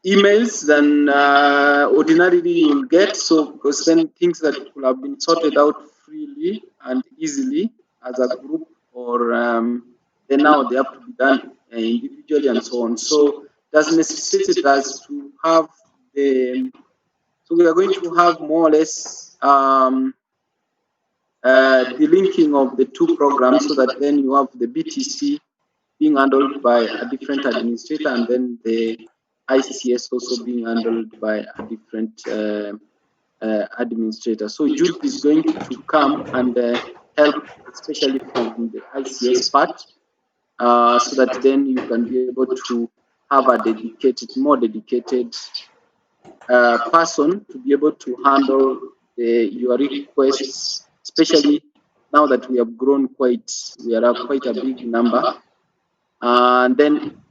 emails than ordinarily you'll get. So because then things that could have been sorted out freely and easily as a group, or then now they have to be done individually and so on. So that's necessitated us to have the. So we are going to have more or less the linking of the two programs, so that then you have the BTC being handled by a different administrator, and then the ICS also being handled by a different administrator. So Jude is going to come and help, especially from the ICS part, so that then you can be able to have a more dedicated person to be able to handle your requests, especially now that we have grown we are quite a big number. And then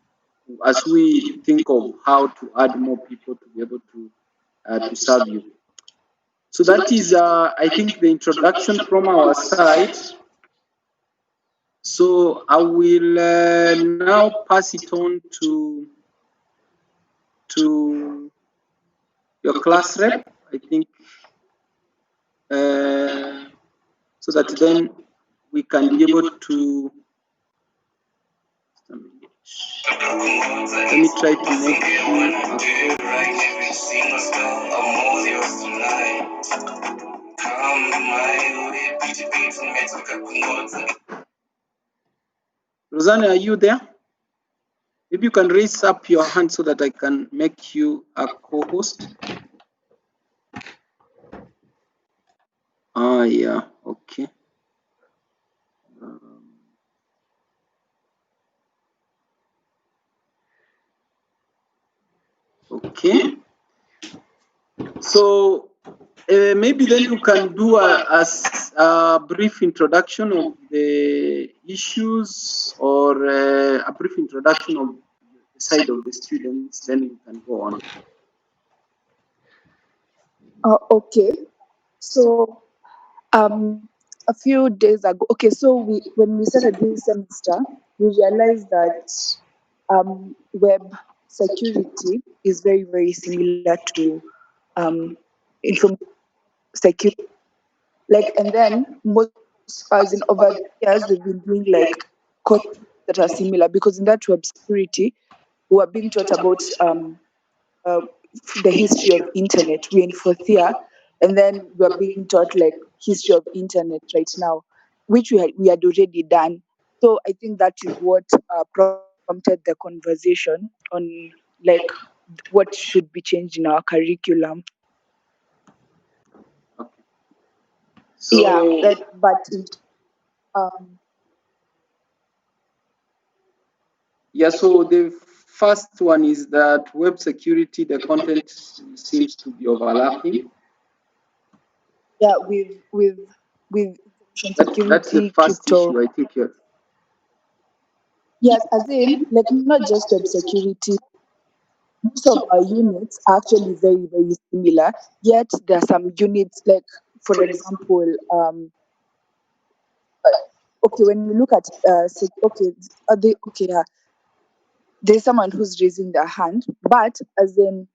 as we think of how to add more people to be able to serve you. So that is, I think, the introduction from our side. So I will now pass it on to your class rep, I think, so that then we can be able to. Let me try to make you Rosanna, are you there? Maybe you can raise up your hand so that I can make you a co-host. Yeah, okay. Okay. So maybe then you can do a brief introduction of the issues, or a brief introduction of the side of the students, then you can go on. Okay. So a few days ago, so when we started this semester, we realized that web security is very, very similar to information security. And then most, as in over the years, we've been doing courses that are similar, because in that web security, we are being taught about the history of internet. We're in fourth year, and then we're being taught history of internet right now, which we had already done. So I think that is what prompted the conversation on what should be changed in our curriculum. Okay. So Yeah, so the first one is that web security, the content seems to be overlapping. Yeah, with security, that's the first crypto. issue, I think. Yes, as in not just web security. Most of our units are actually very, very similar. Yet there are some units, for example, when we look at there's someone who's raising their hand, but as in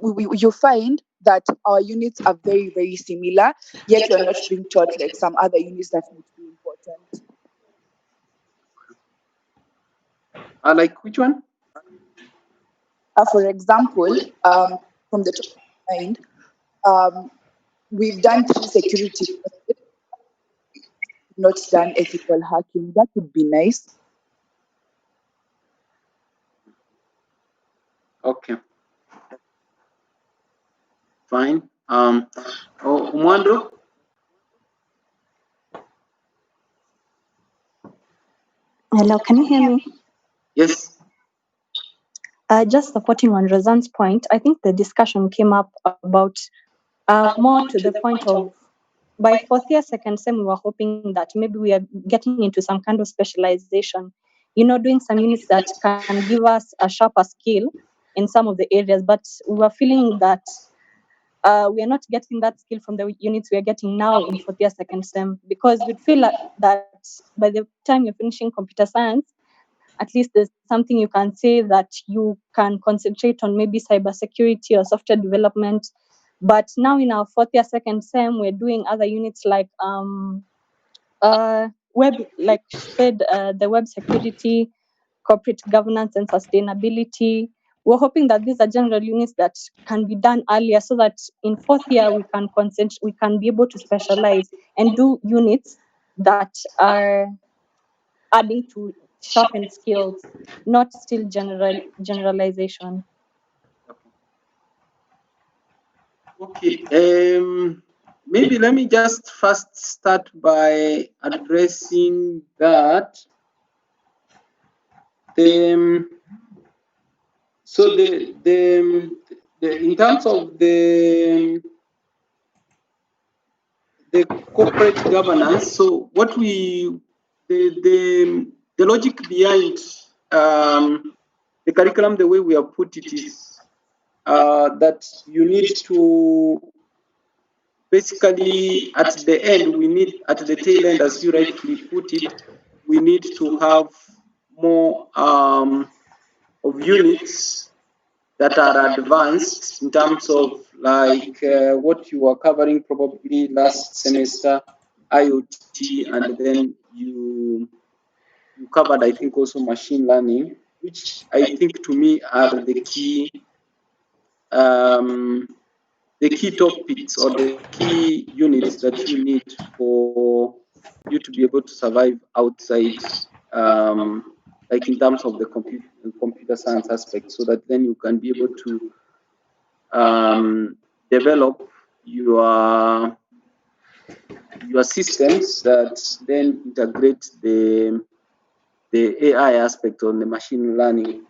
you find that our units are very, very similar, yet we're not being taught some other units that would be important. Like which one? For example, from the top of my mind, we've done 3 security courses, not done ethical hacking. That would be nice. Okay. Fine. Umwando? Hello, can you hear me? Yes. Just supporting on Razan's point, I think the discussion came up about more to the point of, by fourth year, second sem, we were hoping that maybe we are getting into some kind of specialization, doing some units that can give us a sharper skill in some of the areas, but we were feeling that we are not getting that skill from the units we are getting now in fourth year, second sem, because we'd feel that by the time you're finishing computer science, at least there's something you can say that you can concentrate on, maybe cybersecurity or software development. But now in our fourth year, second sem, we're doing other units like web, like she said, the web security, corporate governance and sustainability. We're hoping that these are general units that can be done earlier so that in fourth year we can be able to specialize and do units that are adding to sharpened skills, not still generalization. Okay. Maybe let me just first start by addressing that. So in terms of the corporate governance, so what the logic behind the curriculum, the way we have put it is that you need to basically at the end, at the tail end, as you rightfully put it, we need to have more of units that are advanced in terms of like what you are covering probably last semester, IoT, and then you covered, I think, also machine learning, which I think to me are the key topics or the key units that you need for you to be able to survive outside, like in terms of the computer science aspect, so that then you can be able to develop your systems that then integrate the AI aspect or the machine learning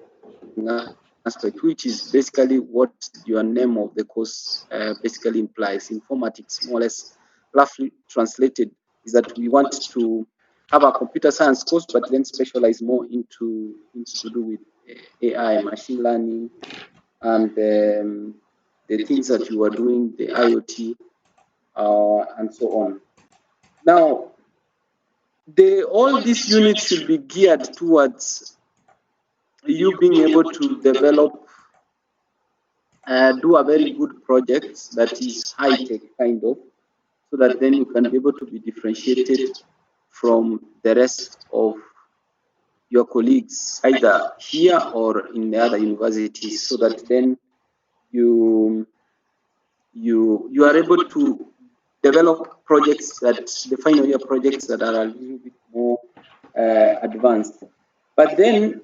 aspect, which is basically what your name of the course basically implies. Informatics, more or less, roughly translated, is that we want to have a computer science course, but then specialize more into things to do with AI, machine learning, and the things that you are doing, the IoT, and so on. Now, all these units should be geared towards you being able to develop, do a very good project that is high-tech kind of, so that then you can be able to be differentiated from the rest of your colleagues, either here or in the other universities, so that then you are able to develop projects, that the final year projects that are a little bit more advanced. But then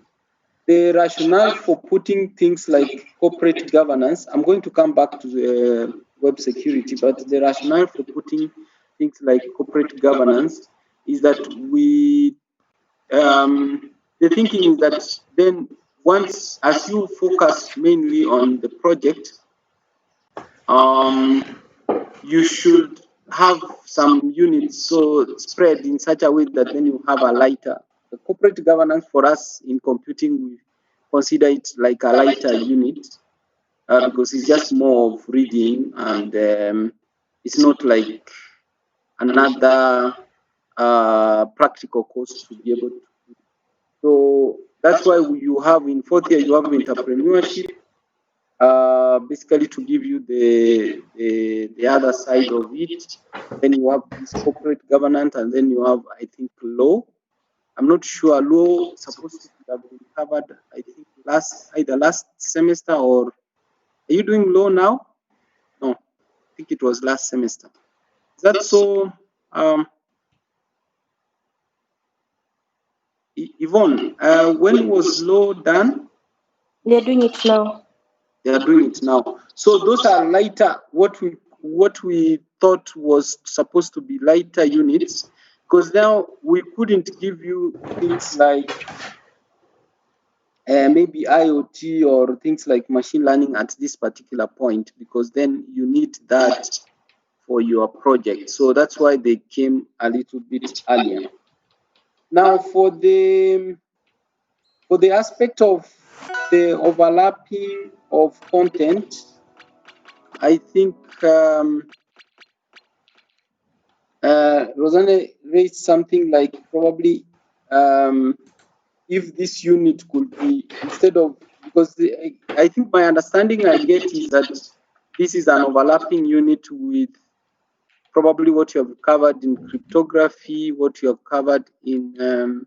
the rationale for putting things like corporate governance, I'm going to come back to the web security, but the rationale for putting things like corporate governance is that the thinking is that then once, as you focus mainly on the project, you should have some units so spread in such a way that then you have a lighter. The corporate governance for us in computing, we consider it like a lighter unit because it's just more of reading, and it's not like another practical course to be able to. So that's why you have in fourth year, you have entrepreneurship, basically to give you the other side of it. Then you have this corporate governance, and then you have, I think, law. I'm not sure. Law is supposed to have been covered, I think, either last semester, or are you doing law now? No, I think it was last semester. Is that so? Yvonne, when was law done? They're doing it now. They are doing it now. So those are lighter, what we thought was supposed to be lighter units, because now we couldn't give you things like maybe IoT or things like machine learning at this particular point, because then you need that for your project. So that's why they came a little bit earlier. Now, for the aspect of the overlapping of content, I think Rosanne raised something like probably if this unit could be, instead of, because I think my understanding I get is that this is an overlapping unit with probably what you have covered in cryptography, what you have covered in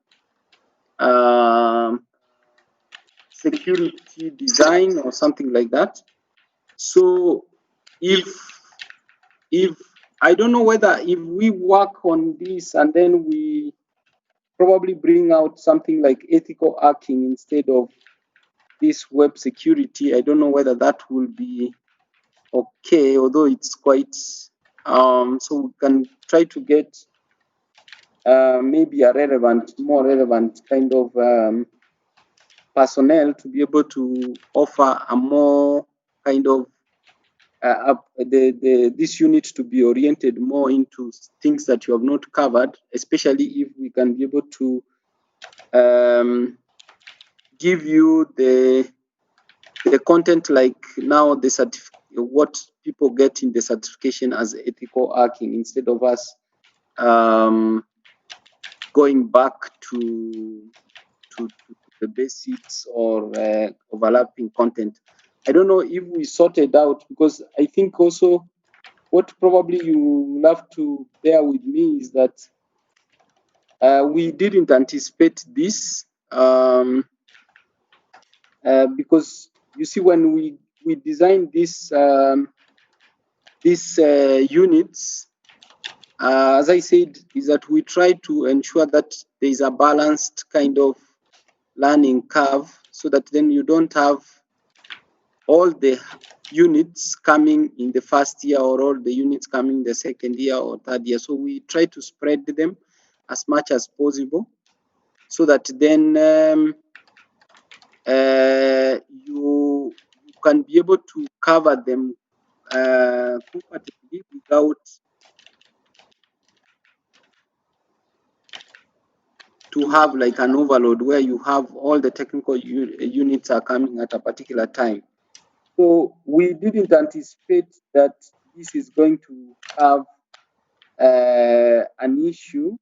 security design or something like that. So if I don't know whether if we work on this and then we probably bring out something like ethical hacking instead of this web security, I don't know whether that will be okay, although it's quite so we can try to get maybe a more relevant kind of personnel to be able to offer a more kind of this unit to be oriented more into things that you have not covered, especially if we can be able to give you the content like now what people get in the certification as ethical hacking instead of us going back to the basics or overlapping content. I don't know if we sorted out, because I think also what probably you will have to bear with me is that we didn't anticipate this because you see when we designed these units, as I said, is that we try to ensure that there is a balanced kind of learning curve so that then you don't have all the units coming in the first year or all the units coming in the second year or third year. So we try to spread them as much as possible so that then you can be able to cover them comfortably without to have like an overload where you have all the technical units are coming at a particular time. So we didn't anticipate that this is going to have an issue,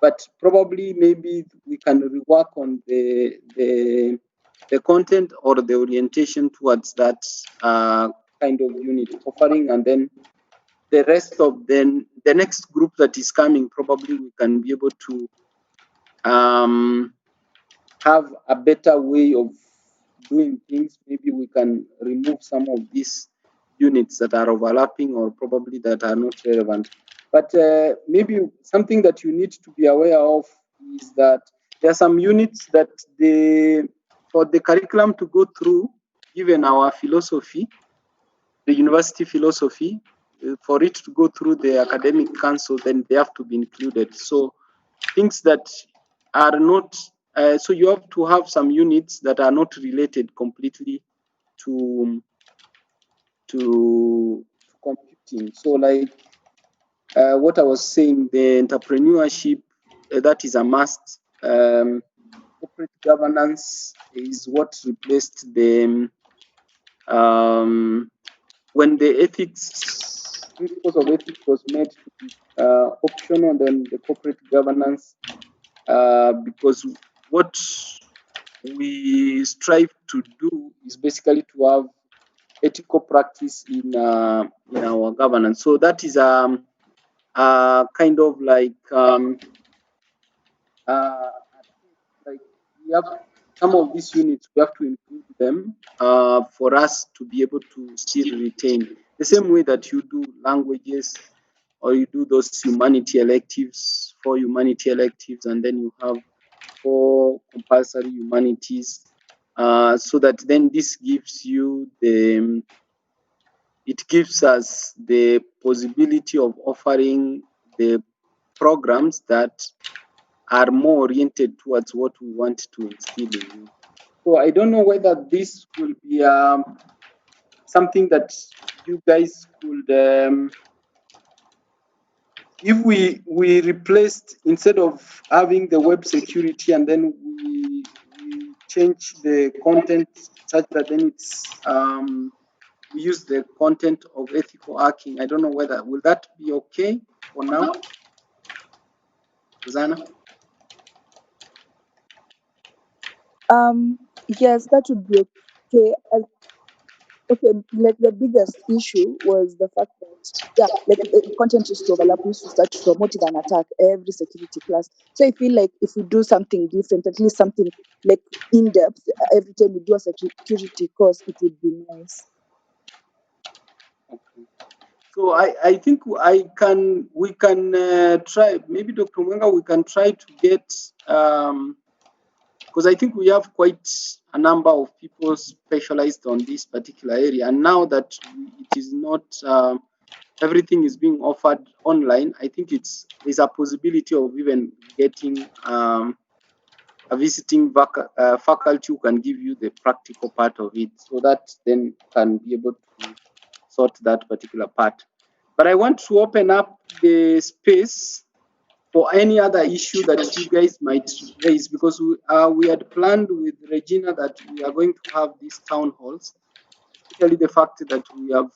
but probably maybe we can rework on the content or the orientation towards that kind of unit offering, and then the rest of the next group that is coming, probably we can be able to have a better way of doing things. Maybe we can remove some of these units that are overlapping or probably that are not relevant. But maybe something that you need to be aware of is that there are some units that for the curriculum to go through, given our philosophy, the university philosophy, for it to go through the academic council, then they have to be included. So things that are not, so you have to have some units that are not related completely to computing. So like what I was saying, the entrepreneurship, that is a must. Corporate governance is what replaced the when the ethics, principles of ethics was made to be optional, and then the corporate governance, because what we strive to do is basically to have ethical practice in our governance. So that is kind of like we have some of these units, we have to include them for us to be able to still retain the same way that you do languages or you do those humanity electives, 4 humanity electives, and then you have 4 compulsory humanities, so that then this gives you it gives us the possibility of offering the programs that are more oriented towards what we want to instill in you. So I don't know whether this will be something that you guys could, if we replaced, instead of having the web security and then we change the content such that then it's we use the content of ethical hacking. I don't know whether will that be okay for now, Susanna? Yes, that would be okay. Okay, like the biggest issue was the fact that, yeah, like content used to overlap. We used to start to promote an attack every security class. So I feel like if we do something different, at least something like in depth, every time we do a security course, it would be nice. Okay. So I think we can try, maybe Dr. Mwenga, we can try to get, because I think we have quite a number of people specialized on this particular area. And now that it is not, everything is being offered online, I think there's a possibility of even getting a visiting faculty who can give you the practical part of it, so that then can be able to sort that particular part. But I want to open up the space for any other issue that you guys might raise, because we had planned with Regina that we are going to have these town halls, especially the fact that we have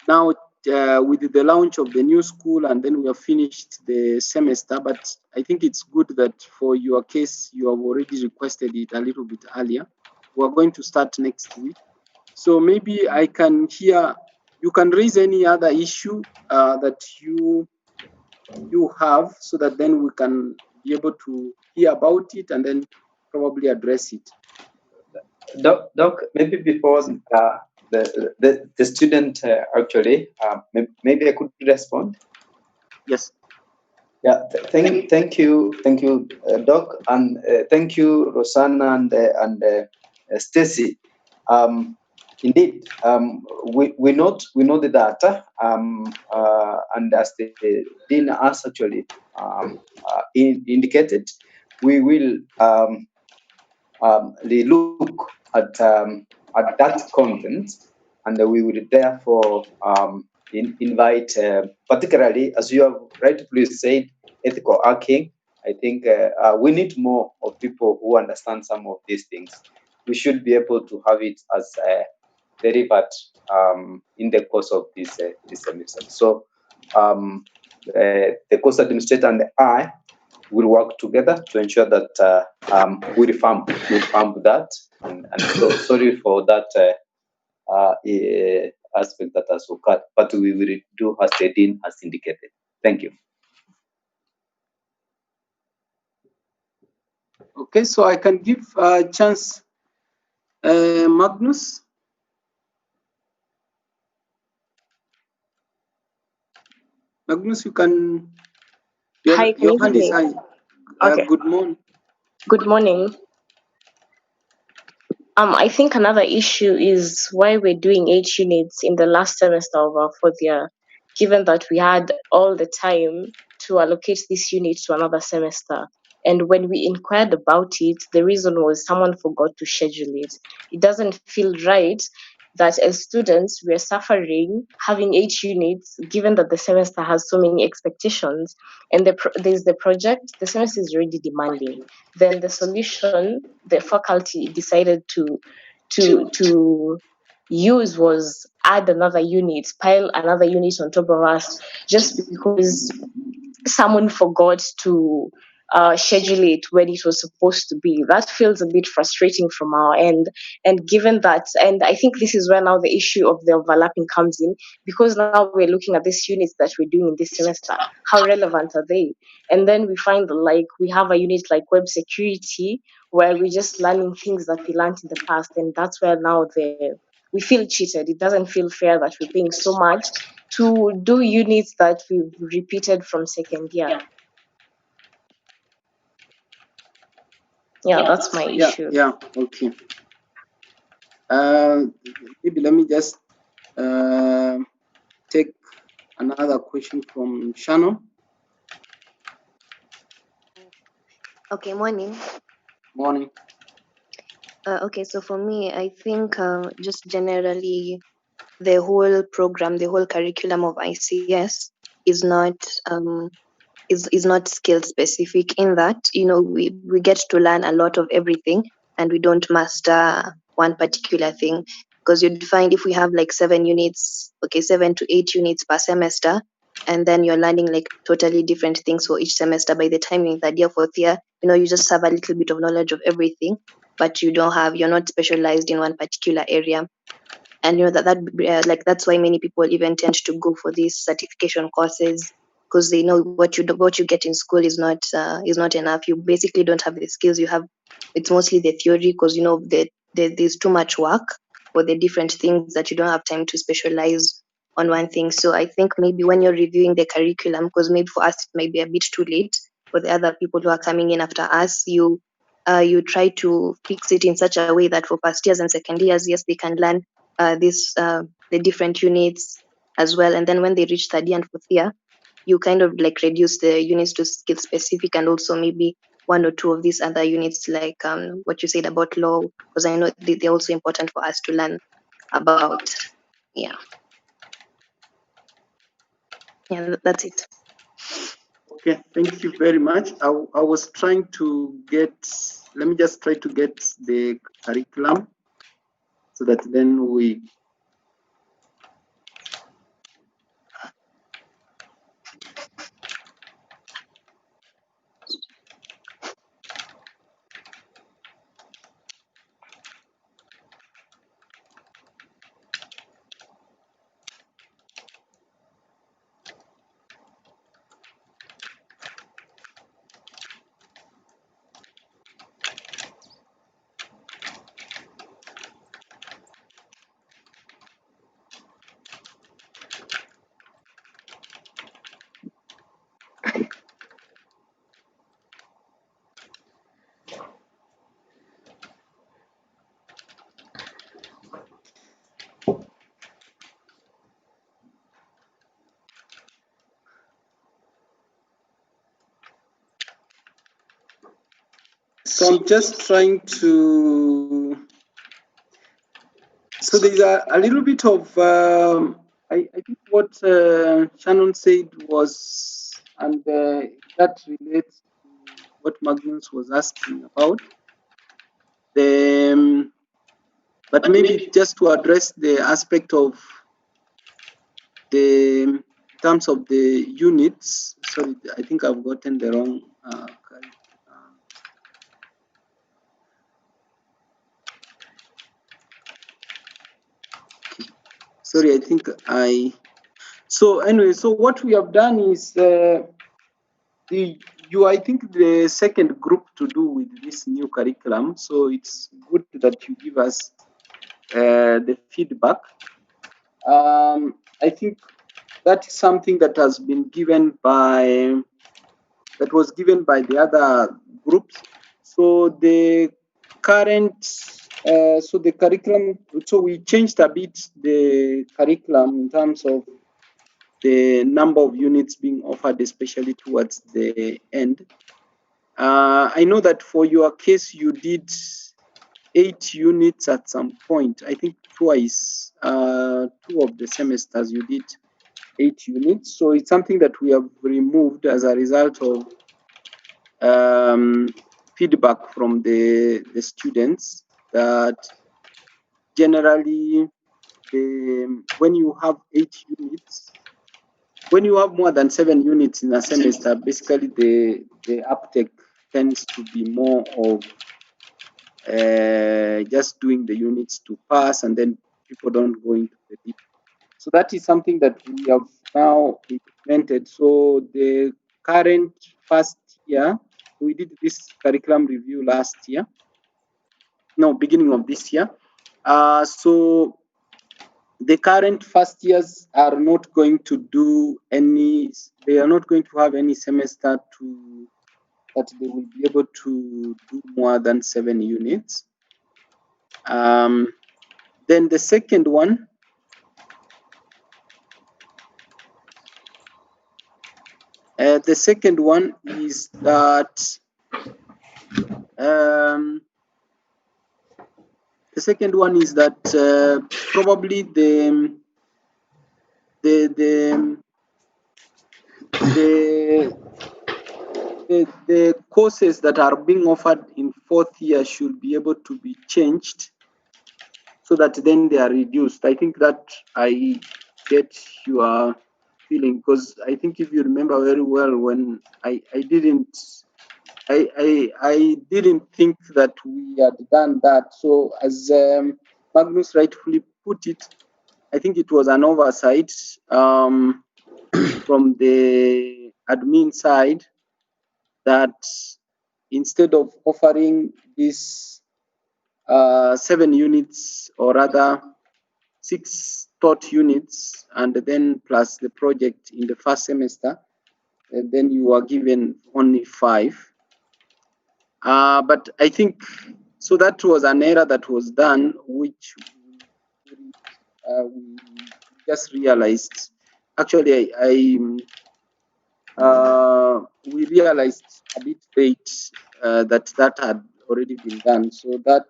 now with the launch of the new school, and then we have finished the semester. But I think it's good that for your case, you have already requested it a little bit earlier. We're going to start next week. So maybe I can hear, you can raise any other issue that you have, so that then we can be able to hear about it and then probably address it. Doc, maybe before the student actually, maybe I could respond. Yes. Yeah, thank you, Doc, and thank you, Rosanna and Stacy. Indeed, we know the data, and as the dean has actually indicated, we will look at that content, and we will therefore invite, particularly as you have rightfully said, ethical hacking. I think we need more of people who understand some of these things. We should be able to have it as delivered in the course of this semester. So the course administrator and I will work together to ensure that we revamp that. And so sorry for that aspect that has occurred, but we will do as the dean has indicated. Thank you. Okay, so I can give a chance, Magnus. Magnus, you can. Hi, can your you hand hear is me? high. Okay. Good morning. Good morning. I think another issue is why we're doing 8 units in the last semester of our 4th year, given that we had all the time to allocate this unit to another semester. And when we inquired about it, the reason was someone forgot to schedule it. It doesn't feel right that as students we're suffering having 8 units, given that the semester has so many expectations, and there's the project, the semester is already demanding. Then the solution the faculty decided to use was add another unit, pile another unit on top of us, just because someone forgot to schedule it when it was supposed to be. That feels a bit frustrating from our end. And given that, and I think this is where now the issue of the overlapping comes in, because now we're looking at these units that we're doing in this semester. How relevant are they? And then we find that, like, we have a unit like web security where we're just learning things that we learned in the past. And that's where now we feel cheated. It doesn't feel fair that we're paying so much to do units that we've repeated from 2nd year. Yeah, that's my issue. Yeah, okay. Maybe let me just take another question from Shannon. Okay, morning. Morning. Okay, so for me, I think just generally the whole program, the whole curriculum of ICS is not is not skill specific, in that, you know, we get to learn a lot of everything and we don't master one particular thing, because you'd find if we have like 7 units, okay, 7 to 8 units per semester, and then you're learning like totally different things for each semester. By the time you're in third year, fourth year, you just have a little bit of knowledge of everything, but you're not specialized in one particular area. And that's why many people even tend to go for these certification courses, because they know what you get in school is not enough. You basically don't have the skills you have. It's mostly the theory, because there's too much work for the different things that you don't have time to specialize on one thing. So I think maybe when you're reviewing the curriculum, because maybe for us it might be a bit too late, for the other people who are coming in after us, you try to fix it in such a way that for first years and second years, yes, they can learn the different units as well. And then when they reach third year and fourth year, you kind of like reduce the units to skill specific, and also maybe one or two of these other units, like what you said about law, because I know they're also important for us to learn about. Yeah. Yeah, that's it. Okay, thank you very much. I was trying to get, let me just try to get the curriculum so that then we. So I'm just trying to. So there's a little bit of. I think what Shannon said was, and that relates to what Magnus was asking about. But maybe just to address the aspect of the terms of the units. Sorry, I think I've gotten the wrong. Sorry, I think I. So anyway, so what we have done is I think the second group to do with this new curriculum. So it's good that you give us the feedback. I think that is something that has been given by the other groups. So the current, so the curriculum, so we changed a bit the curriculum in terms of the number of units being offered, especially towards the end. I know that for your case, you did 8 units at some point. I think twice, 2 of the semesters you did 8 units. So it's something that we have removed as a result of feedback from the students, that generally when you have 8 units, when you have more than 7 units in a semester, basically the uptake tends to be more of just doing the units to pass, and then people don't go into the deep. So that is something that we have now implemented. So the current first year, we did this curriculum review last year. No, beginning of this year. So the current first years are not going to do any, they are not going to have any semester that they will be able to do more than 7 units. Then the second one, is that probably the courses that are being offered in 4th year should be able to be changed so that then they are reduced. I think that I get your feeling, because I think if you remember very well, when I didn't think that we had done that. So as Magnus rightfully put it, I think it was an oversight from the admin side, that instead of offering this 7 units, or rather 6 taught units, and then plus the project in the first semester, then you are given only 5. But I think, so that was an error that was done, which we just realized. Actually, we realized a bit late that had already been done. So that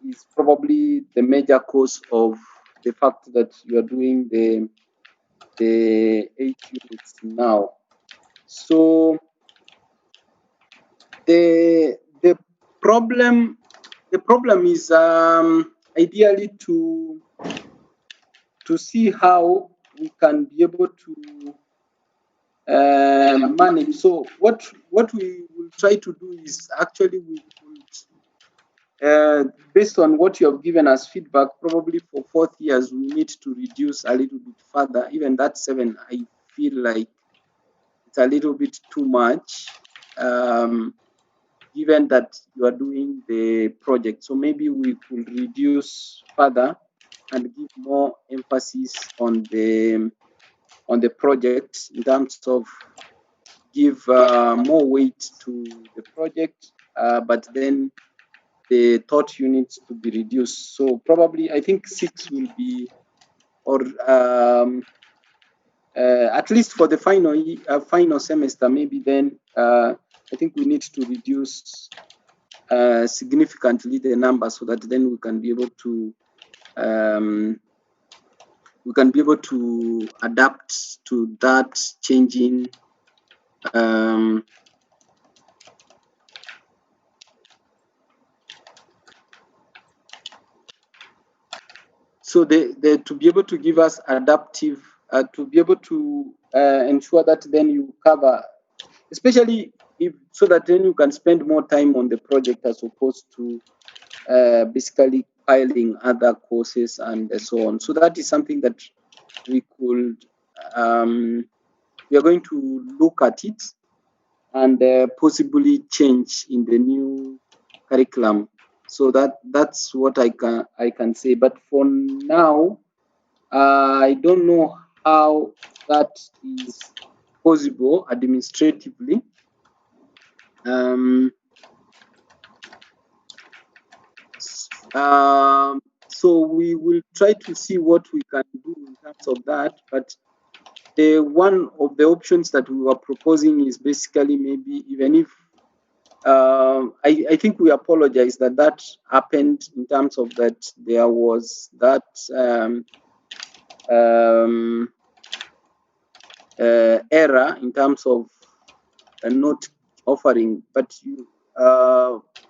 is probably the major cause of the fact that you are doing the 8 units now. So the problem is ideally to see how we can be able to manage. So what we will try to do is, actually we would, based on what you have given us feedback, probably for 4th years we need to reduce a little bit further. Even that 7, I feel like it's a little bit too much, given that you are doing the project. So maybe we could reduce further and give more emphasis on the project, in terms of give more weight to the project, but then the taught units to be reduced. So probably I think 6 will be, or at least for the final semester, maybe then I think we need to reduce significantly the number, so that then we can be able to adapt to that changing so they to be able to give us adaptive, to be able to ensure that then you cover, especially so that then you can spend more time on the project, as opposed to basically piling other courses and so on. So that is something that we could, we are going to look at it, and possibly change in the new curriculum. So that's what I can say. But for now, I don't know how that is possible administratively. So we will try to see what we can do in terms of that. But one of the options that we were proposing is basically, maybe even if I think we apologize that happened, in terms of that there was that error in terms of not offering, but you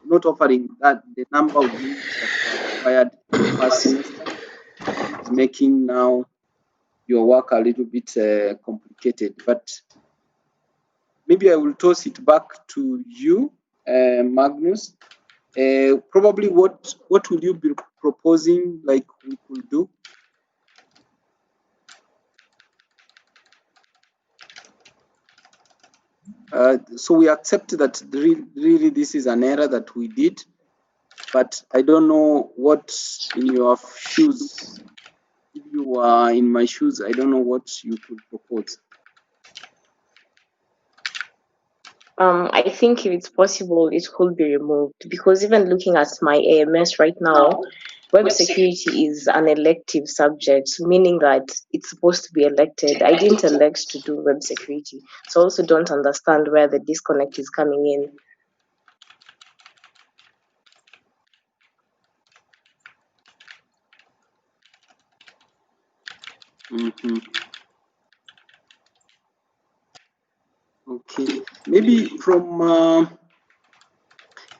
not offering that the number of units that were required in the first semester, is making now your work a little bit complicated. But maybe I will toss it back to you, Magnus. Probably what would you be proposing, like, we could do? So we accept that really this is an error that we did, but I don't know what in your shoes, if you are in my shoes, I don't know what you could propose. I think if it's possible, it could be removed, because even looking at my AMS right now, web security is an elective subject, meaning that it's supposed to be elected. I didn't elect to do web security, so I also don't understand where the disconnect is coming in. Okay, maybe from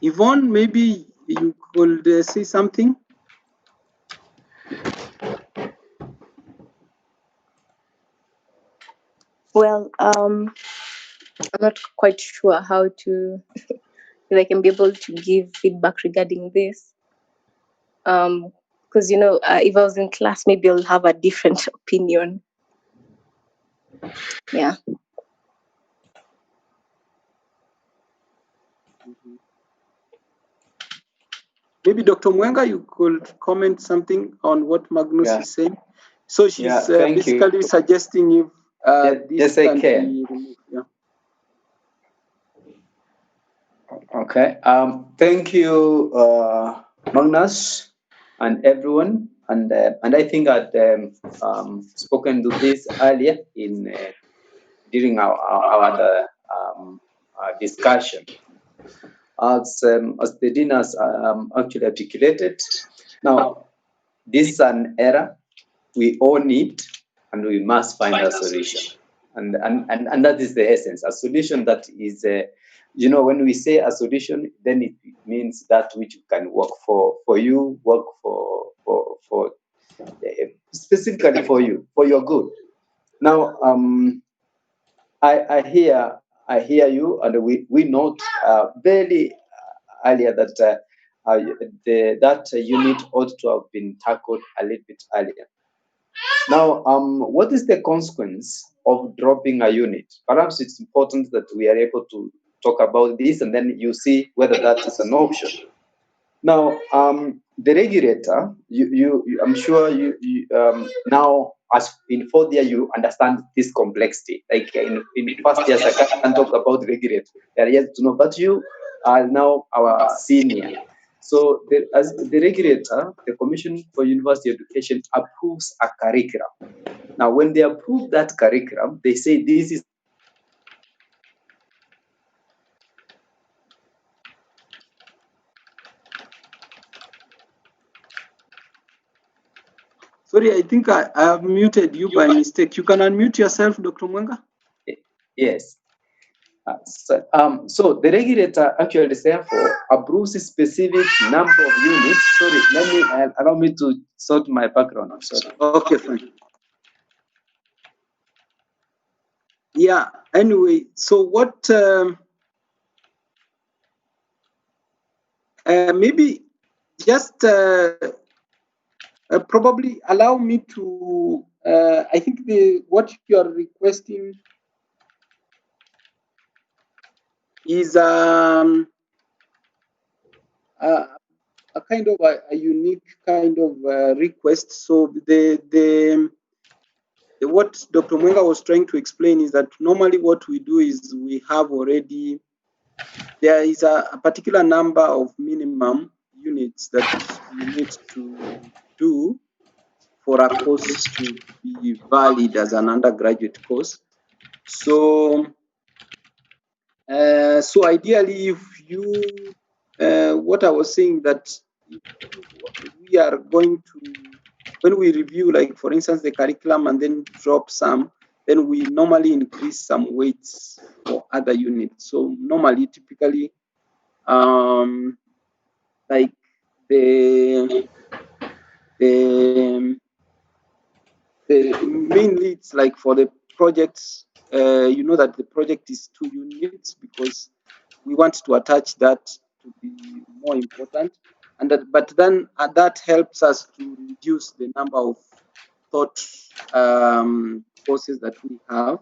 Yvonne, maybe you could say something. Well, I'm not quite sure how to if I can be able to give feedback regarding this. Because if I was in class, maybe I'll have a different opinion. Yeah. Maybe Dr. Mwenga, you could comment something on what Magnus Yeah. is saying. So she's Yeah, thank you. basically suggesting if this Yes, I can can. be removed. Yeah. Okay. Thank you, Magnus, and everyone. And I think I'd spoken to this earlier in during our discussion. As the dean has actually articulated, now this is an error we all need, and we must find a solution. And that is the essence. A solution that is, when we say a solution, then it means that which can work for you, work for specifically for you, for your good. Now, I hear you, and we note very earlier that that unit ought to have been tackled a little bit earlier. Now, what is the consequence of dropping a unit? Perhaps it's important that we are able to talk about this, and then you see whether that is an option. Now, the regulator, I'm sure you now, as in fourth year, you understand this complexity. Like in first years, I can't talk about regulator. They are yet to know, but you are now our senior. So, as the regulator, the Commission for University Education approves a curriculum. Now, when they approve that curriculum, they say this is Sorry, I think I have muted you by mistake. You can unmute yourself, Dr. Mwenga. yes. So the regulator actually therefore approves a specific number of units. Sorry, let me allow me to sort my background. I'm sorry. Okay, fine. Yeah. Anyway, so what? Maybe just probably allow me to. I think what you are requesting is a kind of a unique kind of request. So what Dr. Mwenga was trying to explain is that normally what we do is we have already, there is a particular number of minimum units that we need to do for a course to be valid as an undergraduate course. So, so ideally, if you, what I was saying that if we are going to, when we review, like for instance, the curriculum and then drop some, then we normally increase some weights for other units. So normally, typically, like the mainly it's like for the projects, you know that the project is 2 units because we want to attach that to be more important, and that, but then that helps us to reduce the number of thought courses that we have.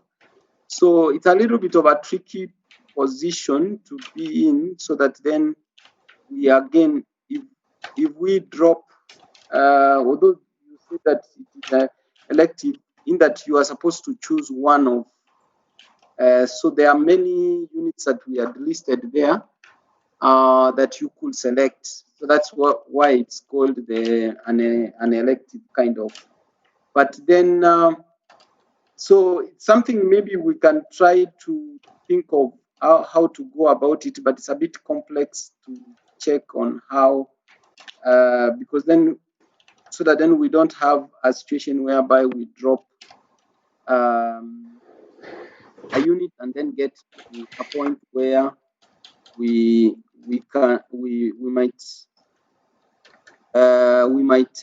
So it's a little bit of a tricky position to be in, so that then we again, if we drop, although you say that it is elective, in that you are supposed to choose one of, so there are many units that we had listed there that you could select. So that's why it's called an elective kind of. But then, so it's something maybe we can try to think of how to go about it, but it's a bit complex to check on how, because then, so that then we don't have a situation whereby we drop a unit and then get to a point where we might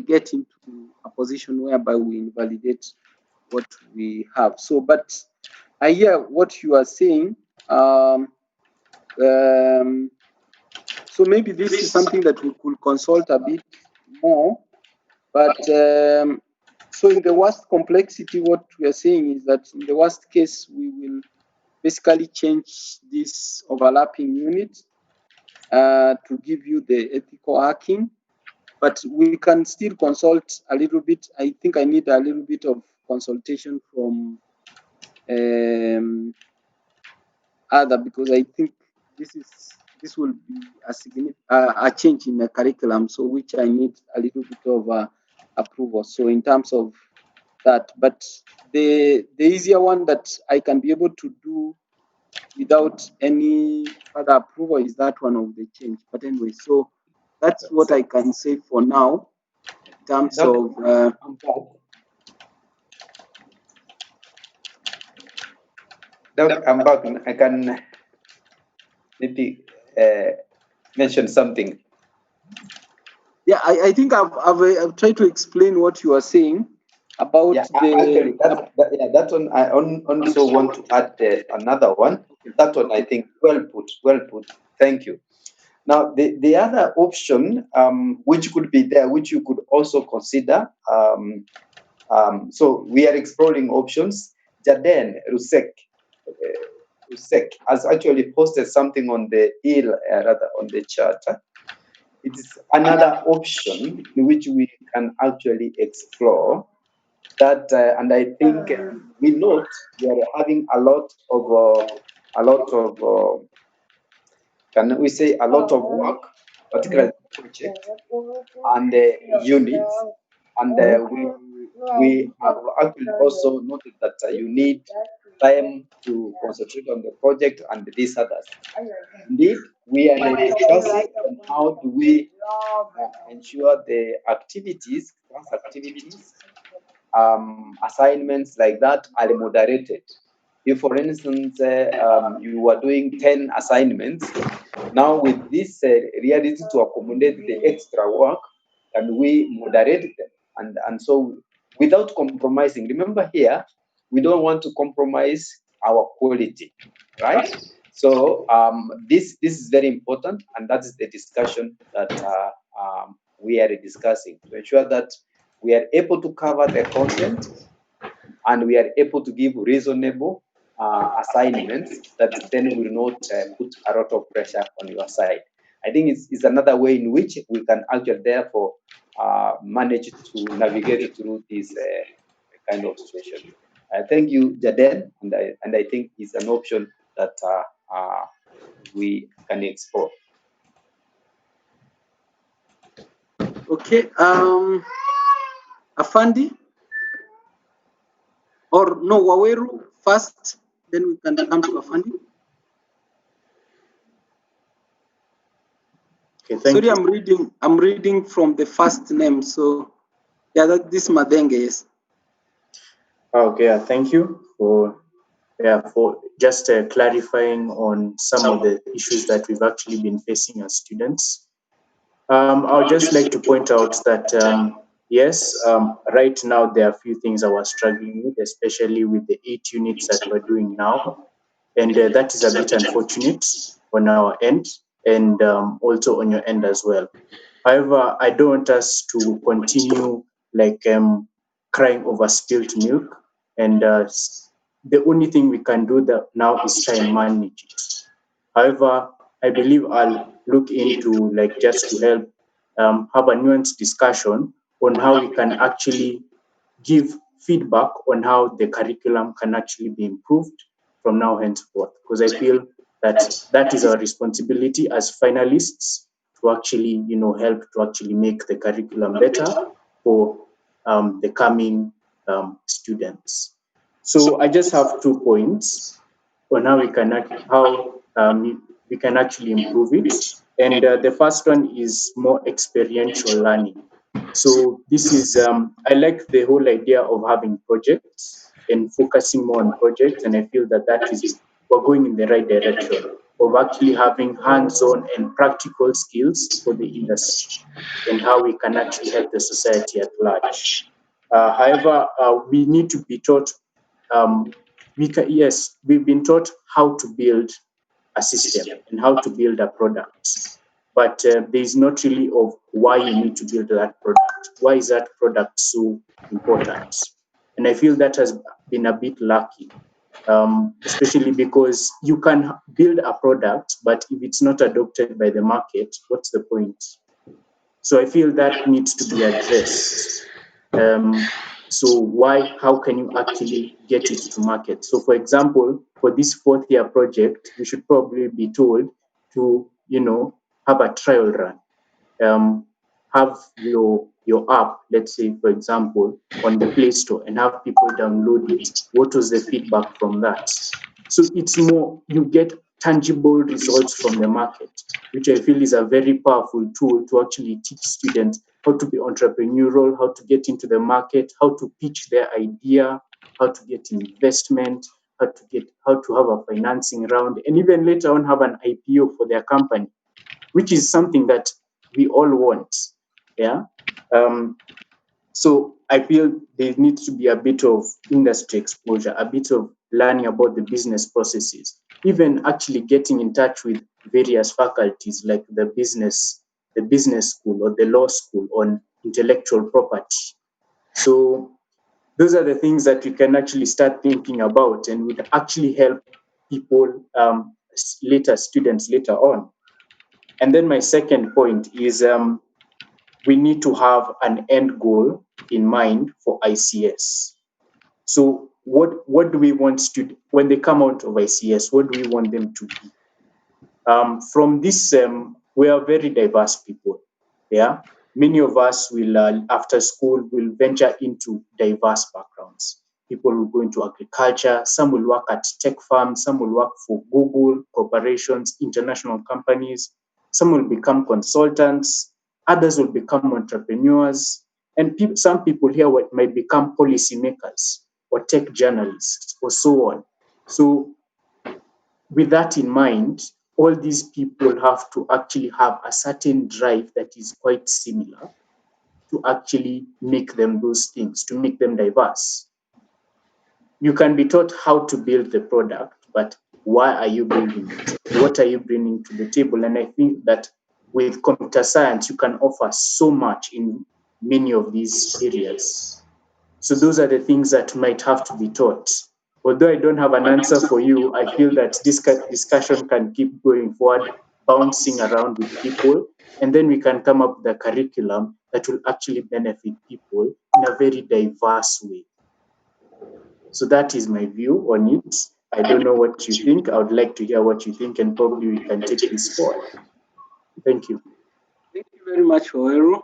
get into a position whereby we invalidate what we have. So, but I hear what you are saying. So maybe this is something that we could consult a bit more. But so in the worst complexity, what we are saying is that in the worst case, we will basically change this overlapping unit to give you the ethical hacking. But we can still consult a little bit. I think I need a little bit of consultation from other, because I think this will be a change in the curriculum, so which I need a little bit of approval. So in terms of that, but the easier one that I can be able to do without any further approval is that one of the change. But anyway, so that's what I can say for now in terms of. Doc, I'm back. I can maybe mention something. Yeah, I think I've tried to explain what you are saying about actually, that one I also want to add another one. That one I think well put. Thank you. Now the other option which could be there, which you could also consider. So we are exploring options. Jaden Rusek has actually posted something on the rather on the chat. It is another option in which we can actually explore that, and I think we note we are having a lot of can we say a lot of work, particularly projects and units, and we have actually also noted that you need time to concentrate on the project and these others. Indeed, we are discussing on how do we ensure the activities, class activities, assignments like that are moderated. If, for instance, you are doing 10 assignments, now with this reality to accommodate the extra work, can we moderate them? And so without compromising, remember here, we don't want to compromise our quality, right? So this is very important, and that is the discussion that we are discussing to ensure that we are able to cover the content and we are able to give reasonable assignments that then will not put a lot of pressure on your side. I think it's another way in which we can actually therefore manage to navigate through this kind of situation. Thank you, Jaden, and I think it's an option that we can explore. Okay, Afandi, or no, Waweru first, then we can come to Afandi. Okay, thank Sorry, you. I'm reading from the first name, so yeah, this Madenge is. Okay, thank you for just clarifying on some of the issues that we've actually been facing as students. I would just like to point out that yes, right now there are a few things I was struggling with, especially with the 8 units that we're doing now, and that is a bit unfortunate on our end, and also on your end as well. However, I don't want us to continue like crying over spilled milk, and the only thing we can do that now is try and manage it. However, I believe I'll look into like just to help have a nuanced discussion on how we can actually give feedback on how the curriculum can actually be improved from now henceforth, because I feel that is our responsibility as finalists to actually help to actually make the curriculum better for the coming students. So I just have 2 points on how we can actually improve it, and the first one is more experiential learning. So this is I like the whole idea of having projects and focusing more on projects, and I feel that is we're going in the right direction of actually having hands-on and practical skills for the industry and how we can actually help the society at large. However, we need to be taught. We've been taught how to build a system and how to build a product, but there is not really of why you need to build that product. Why is that product so important? And I feel that has been a bit lacking, especially because you can build a product, but if it's not adopted by the market, what's the point? So I feel that needs to be addressed. So how can you actually get it to market? So for example, for this fourth year project, we should probably be told to, have a trial run. Have your app, let's say, for example, on the Play Store and have people download it. What was the feedback from that? So it's more, you get tangible results from the market, which I feel is a very powerful tool to actually teach students how to be entrepreneurial, how to get into the market, how to pitch their idea, how to get investment, how to have a financing round, and even later on have an IPO for their company, which is something that we all want. Yeah. So I feel there needs to be a bit of industry exposure, a bit of learning about the business processes, even actually getting in touch with various faculties like the business school or the law school on intellectual property. So those are the things that we can actually start thinking about and would actually help people, students later on. And then my second point is we need to have an end goal in mind for ICS. So what do we want students, when they come out of ICS, what do we want them to be? From this, we are very diverse people. Yeah, many of us will, after school, will venture into diverse backgrounds. People will go into agriculture, some will work at tech firms, some will work for Google, corporations, international companies, some will become consultants, others will become entrepreneurs, and some people here might become policymakers or tech journalists or so on. So with that in mind, all these people have to actually have a certain drive that is quite similar to actually make them those things, to make them diverse. You can be taught how to build the product, but why are you building it? What are you bringing to the table? And I think that with computer science, you can offer so much in many of these areas. So those are the things that might have to be taught. Although I don't have an answer for you, I feel that this discussion can keep going forward, bouncing around with people, and then we can come up with a curriculum that will actually benefit people in a very diverse way. So that is my view on it. I don't know what you think. I would like to hear what you think, and probably we can take this forward. Thank you. Thank you very much, Oweru.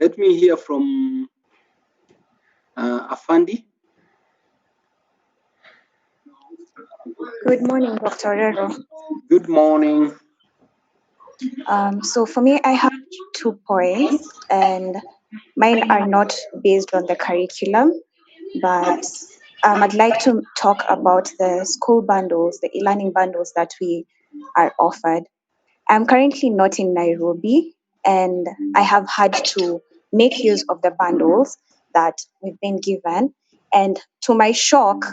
Let me hear from Afandi. Good morning, Dr. Orero. Good morning. So for me, I have 2 points, and mine are not based on the curriculum, but I'd like to talk about the school bundles, the e-learning bundles that we are offered. I'm currently not in Nairobi, and I have had to make use of the bundles that we've been given. And to my shock,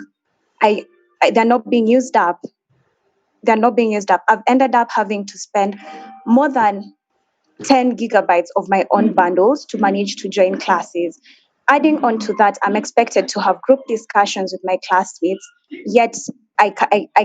they're not being used up. They're not being used up. I've ended up having to spend more than 10 gigabytes of my own bundles to manage to join classes. Adding on to that, I'm expected to have group discussions with my classmates, yet I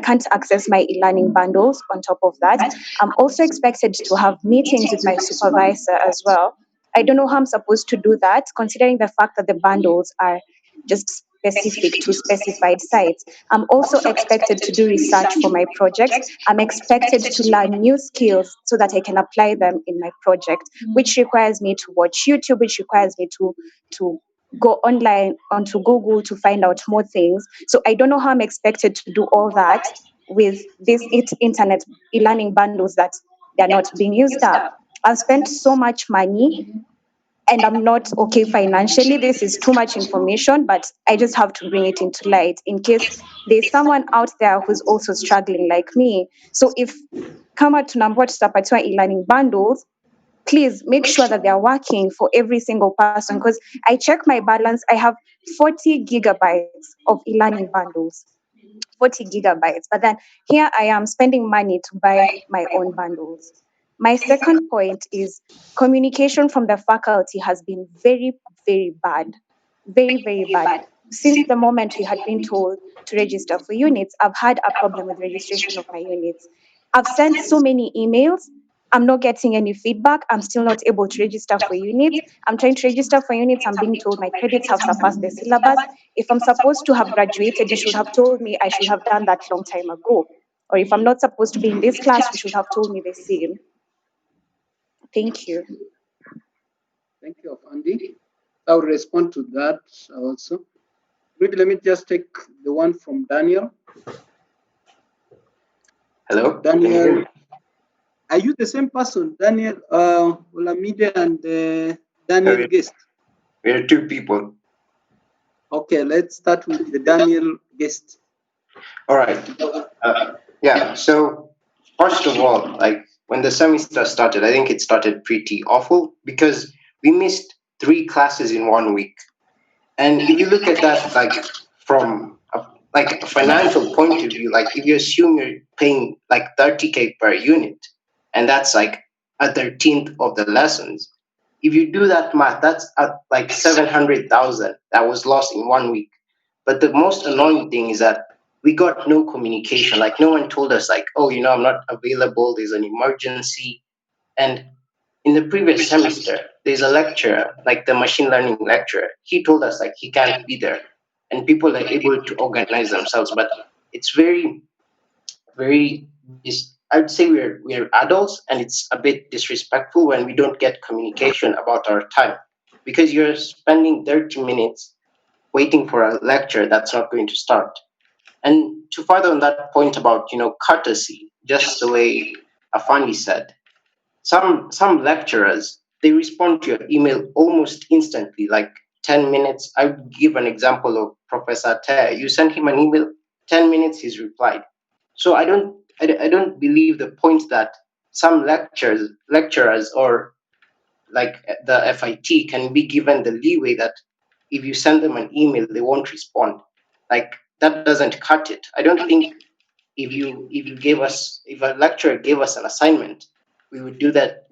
can't access my e-learning bundles on top of that. I'm also expected to have meetings with my supervisor as well. I don't know how I'm supposed to do that, considering the fact that the bundles are just specific to specified sites. I'm also expected to do research for my projects. I'm expected to learn new skills so that I can apply them in my project, which requires me to watch YouTube, which requires me to go online onto Google to find out more things. So I don't know how I'm expected to do all that with these internet e-learning bundles that they're not being used up. I've spent so much money and I'm not okay financially. This is too much information, but I just have to bring it into light in case there's someone out there who's also struggling like me. So if kama tunaambiwa tutapatiwa e-learning bundles, please make sure that they are working for every single person, because I check my balance. I have 40 gigabytes of e-learning bundles. 40 gigabytes. But then here I am spending money to buy my own bundles. My second point is communication from the faculty has been very, very bad. Very, very bad. Since the moment we had been told to register for units, I've had a problem with registration of my units. I've sent so many emails. I'm not getting any feedback. I'm still not able to register for units. I'm trying to register for units. I'm being told my credits have surpassed the syllabus. If I'm supposed to have graduated, you should have told me I should have done that long time ago. Or if I'm not supposed to be in this class, you should have told me the same. Thank you. Thank you, Afandi. I'll respond to that also. Maybe let me just take the one from Daniel. Hello? Daniel, are you the same person, Daniel Olamide and Daniel No, Guest? we're two people. Okay, let's start with the Daniel Guest. All right. Yeah. So first of all, like when the semester started, I think it started pretty awful because we missed 3 classes in 1 week. And if you look at that, like from a financial point of view, like if you assume you're paying like 30K per unit, and that's like a 13th of the lessons. If you do that math, that's at like 700,000 that was lost in 1 week. But the most annoying thing is that we got no communication. Like no one told us, like, oh, I'm not available. There's an emergency. And in the previous semester, there's a lecturer, like the machine learning lecturer. He told us like he can't be there, and people are able to organize themselves. But it's very, very. I'd say we're adults, and it's a bit disrespectful when we don't get communication about our time, because you're spending 30 minutes waiting for a lecture that's not going to start. And to further on that point about courtesy, just the way Afandi said, some lecturers, they respond to your email almost instantly, like 10 minutes. I would give an example of Professor Ter. You send him an email, 10 minutes he's replied. So I don't believe the point that some lecturers or like the FIT can be given the leeway that if you send them an email they won't respond. Like that doesn't cut it. I don't think if a lecturer gave us an assignment, we would do that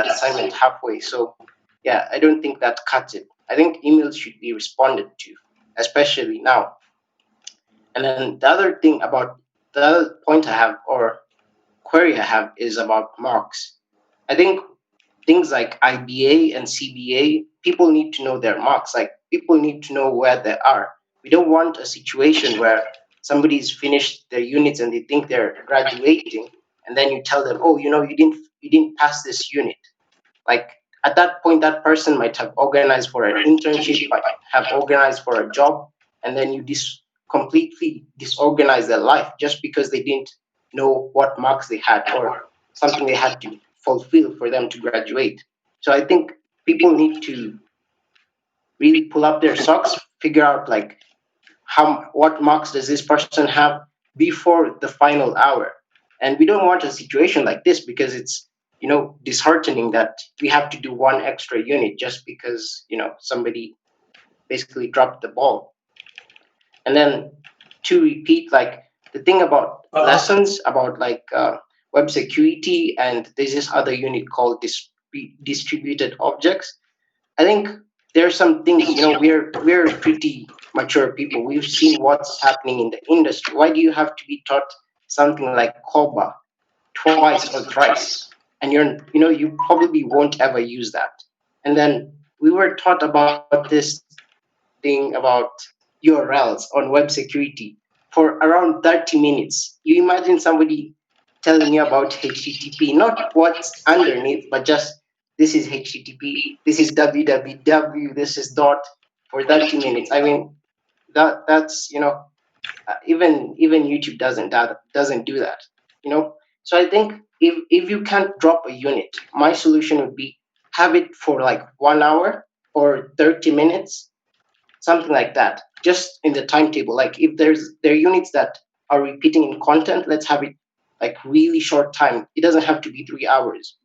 assignment halfway. So yeah, I don't think that cuts it. I think emails should be responded to, especially now. And then the other point I have, or query I have, is about marks. I think things like IBA and CBA, people need to know their marks. Like people need to know where they are. We don't want a situation where somebody's finished their units and they think they're graduating, and then you tell them, oh, you didn't pass this unit. Like at that point, that person might have organized for an internship, might have organized for a job, and then you completely disorganize their life just because they didn't know what marks they had or something they had to fulfill for them to graduate. So I think people need to really pull up their socks, figure out like what marks does this person have before the final hour. And we don't want a situation like this because it's disheartening that we have to do 1 extra unit just because somebody basically dropped the ball. And then to repeat, like the thing about lessons about like web security, and there's this other unit called distributed objects. I think there are some things, we're pretty mature people. We've seen what's happening in the industry. Why do you have to be taught something like COBA twice or thrice? And you probably won't ever use that. And then we were taught about this thing about URLs on web security for around 30 minutes. You imagine somebody telling you about HTTP, not what's underneath, but just this is HTTP, this is www, this is dot for 30 minutes. I mean, that's even YouTube doesn't do that. So I think if you can't drop a unit, my solution would be have it for like 1 hour or 30 minutes, something like that, just in the timetable. Like if there are units that are repeating in content, let's have it like really short time. It doesn't have to be 3 hours.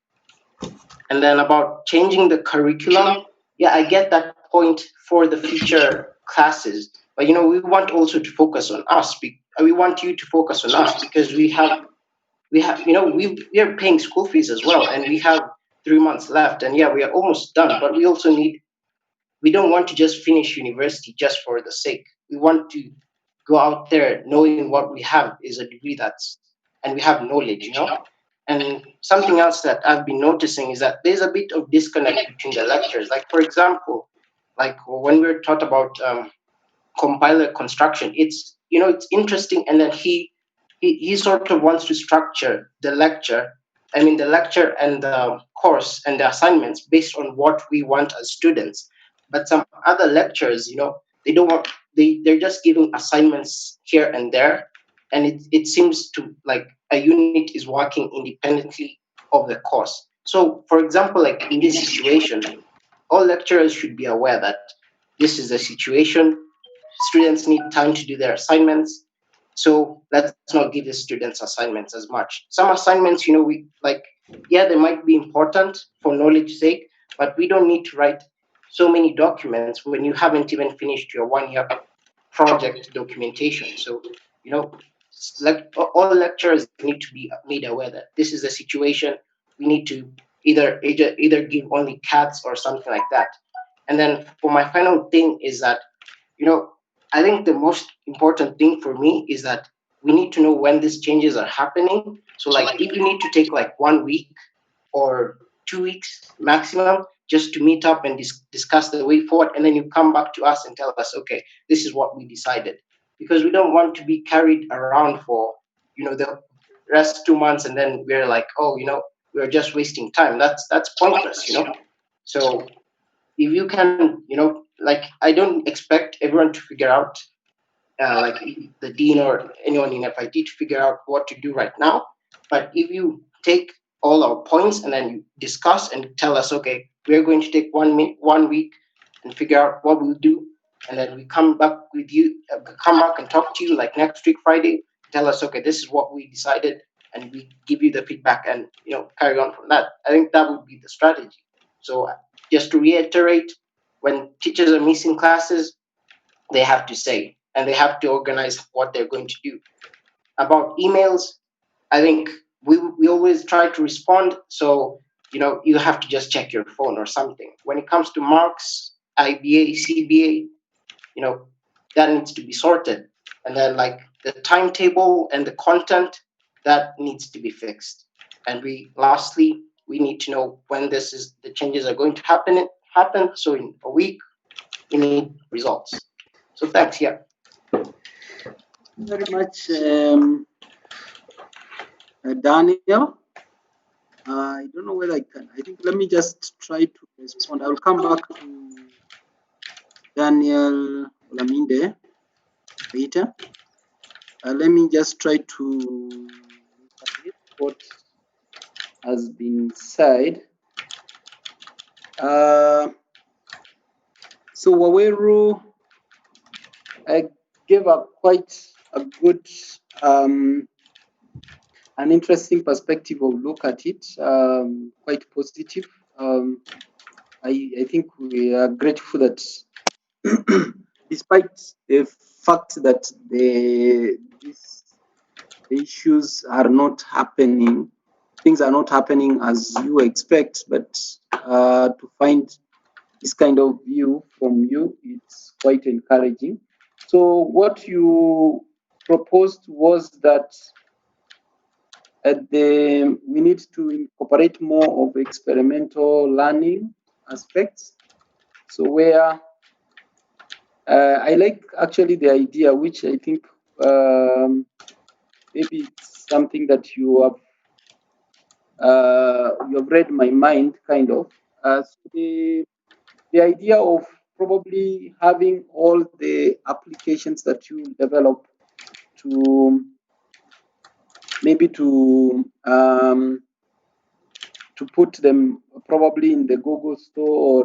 And then about changing the curriculum, yeah, I get that point for the future classes. But we want also to focus on us. We want you to focus on us because we have we are paying school fees as well, and we have 3 months left, and yeah, we are almost done. But we don't want to just finish university just for the sake. We want to go out there knowing what we have is a degree and we have knowledge. And something else that I've been noticing is that there's a bit of disconnect between the lectures. Like, for example, like when we're taught about compiler construction, it's interesting, and then he sort of wants to structure the lecture and the course and the assignments based on what we want as students. But some other lectures, they don't want they're just giving assignments here and there, and it seems to like a unit is working independently of the course. So for example, like in this situation, all lecturers should be aware that this is the situation. Students need time to do their assignments, so let's not give the students assignments as much. Some assignments, we like, yeah, they might be important for knowledge sake, but we don't need to write so many documents when you haven't even finished your 1 year project documentation. So, like all lecturers need to be made aware that this is the situation. We need to either give only cats or something like that. And then for my final thing is that, I think the most important thing for me is that we need to know when these changes are happening. So, like, if you need to take like 1 week or 2 weeks maximum just to meet up and discuss the way forward, and then you come back to us and tell us, okay, this is what we decided, because we don't want to be carried around for the rest 2 months, and then we're like, oh, we're just wasting time. That's pointless. So if you can, like, I don't expect everyone to figure out, like the dean or anyone in FIT to figure out what to do right now. But if you take all our points and then you discuss and tell us, okay, we're going to take 1 week and figure out what we'll do, and then we come back and talk to you like next week Friday, tell us, okay, this is what we decided, and we give you the feedback and carry on from that. I think that would be the strategy. So just to reiterate, when teachers are missing classes, they have to say, and they have to organize what they're going to do. About emails, I think we always try to respond. So, you have to just check your phone or something. When it comes to marks, IBA, CBA, that needs to be sorted. And then, like, the timetable and the content, that needs to be fixed. And lastly, we need to know when the changes are going to happen. So in a week, we need results. So thanks. Yeah. Very much, Daniel. I don't know whether I can. I think let me just try to respond. I will come back to Daniel Olamide later. Let me just try to what has been said. So Waweru gave quite a good, an interesting perspective of look at it, quite positive. I think we are grateful that despite the fact that the issues are not happening, things are not happening as you expect, but to find this kind of view from you, it's quite encouraging. So what you proposed was that we need to incorporate more of experimental learning aspects. So where I like actually the idea, which I think maybe it's something that you have read my mind, kind of. So the idea of probably having all the applications that you develop to maybe to put them probably in the Google Store, or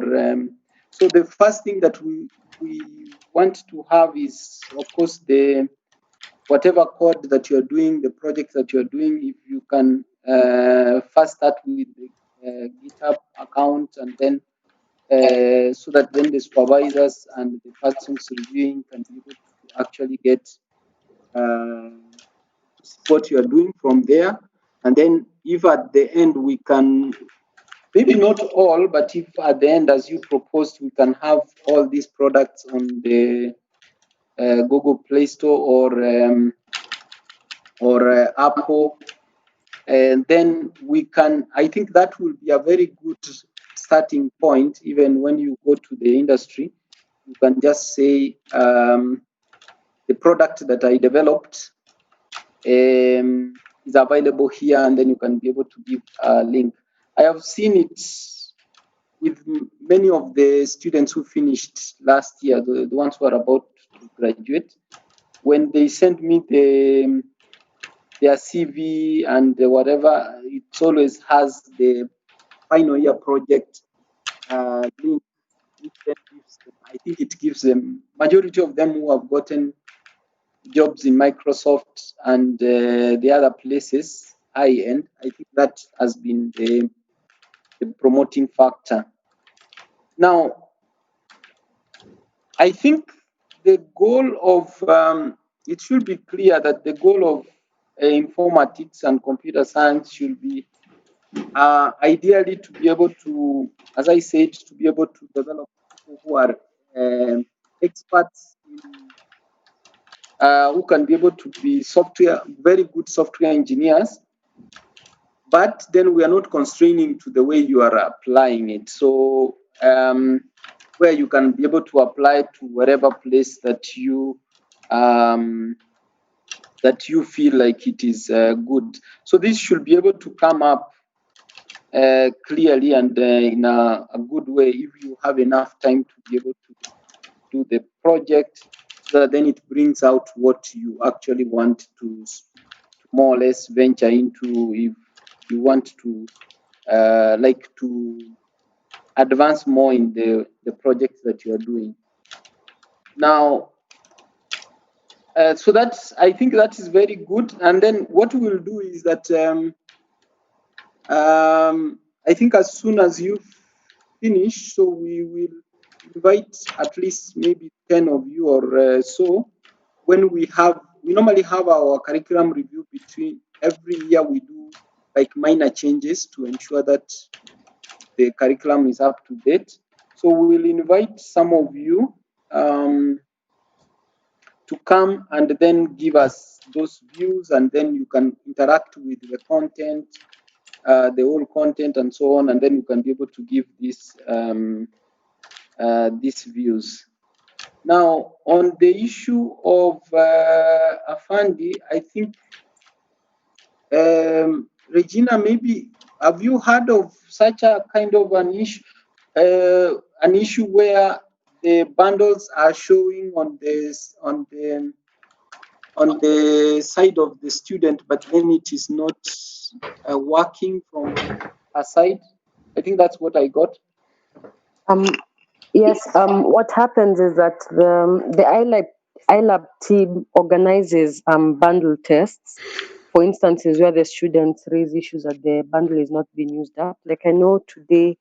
so the first thing that we want to have is, of course, the whatever code that you're doing, the project that you're doing, if you can first start with GitHub account, and then so that then the supervisors and the persons reviewing can be able to actually get to see what you are doing from there. And then if at the end we can, maybe not all, but if at the end, as you proposed, we can have all these products on the Google Play Store or Apple, and then we can, I think that will be a very good starting point. Even when you go to the industry, you can just say the product that I developed is available here, and then you can be able to give a link. I have seen it with many of the students who finished last year, the ones who are about to graduate. When they send me their CV and whatever, it always has the final year project link, which then gives them, I think it gives them, majority of them who have gotten jobs in Microsoft and the other places, high end, I think that has been the promoting factor. Now, I think the goal of, it should be clear that the goal of informatics and computer science should be ideally to be able to, as I said, to be able to develop people who are experts in, who can be able to be very good software engineers, but then we are not constraining to the way you are applying it. So where you can be able to apply to whatever place that you feel like it is good. So this should be able to come up clearly and in a good way if you have enough time to be able to do the project, so that then it brings out what you actually want to more or less venture into. If you want to like to advance more in the project that you are doing now. So that's, I think that is very good. And then what we'll do is that I think as soon as you finish, so we will invite at least maybe 10 of you or so. When we normally have our curriculum review between every year, we do like minor changes to ensure that the curriculum is up to date. So we will invite some of you to come and then give us those views, and then you can interact with the content, the whole content and so on, and then you can be able to give these views. Now, on the issue of Afandi, I think, Regina, maybe have you heard of such a kind of an issue where the bundles are showing on the side of the student, but then it is not working from her side? I think that's what I got. Yes. What happens is that the iLab team organizes bundle tests for instances where the students raise issues that the bundle is not being used up. Like I know today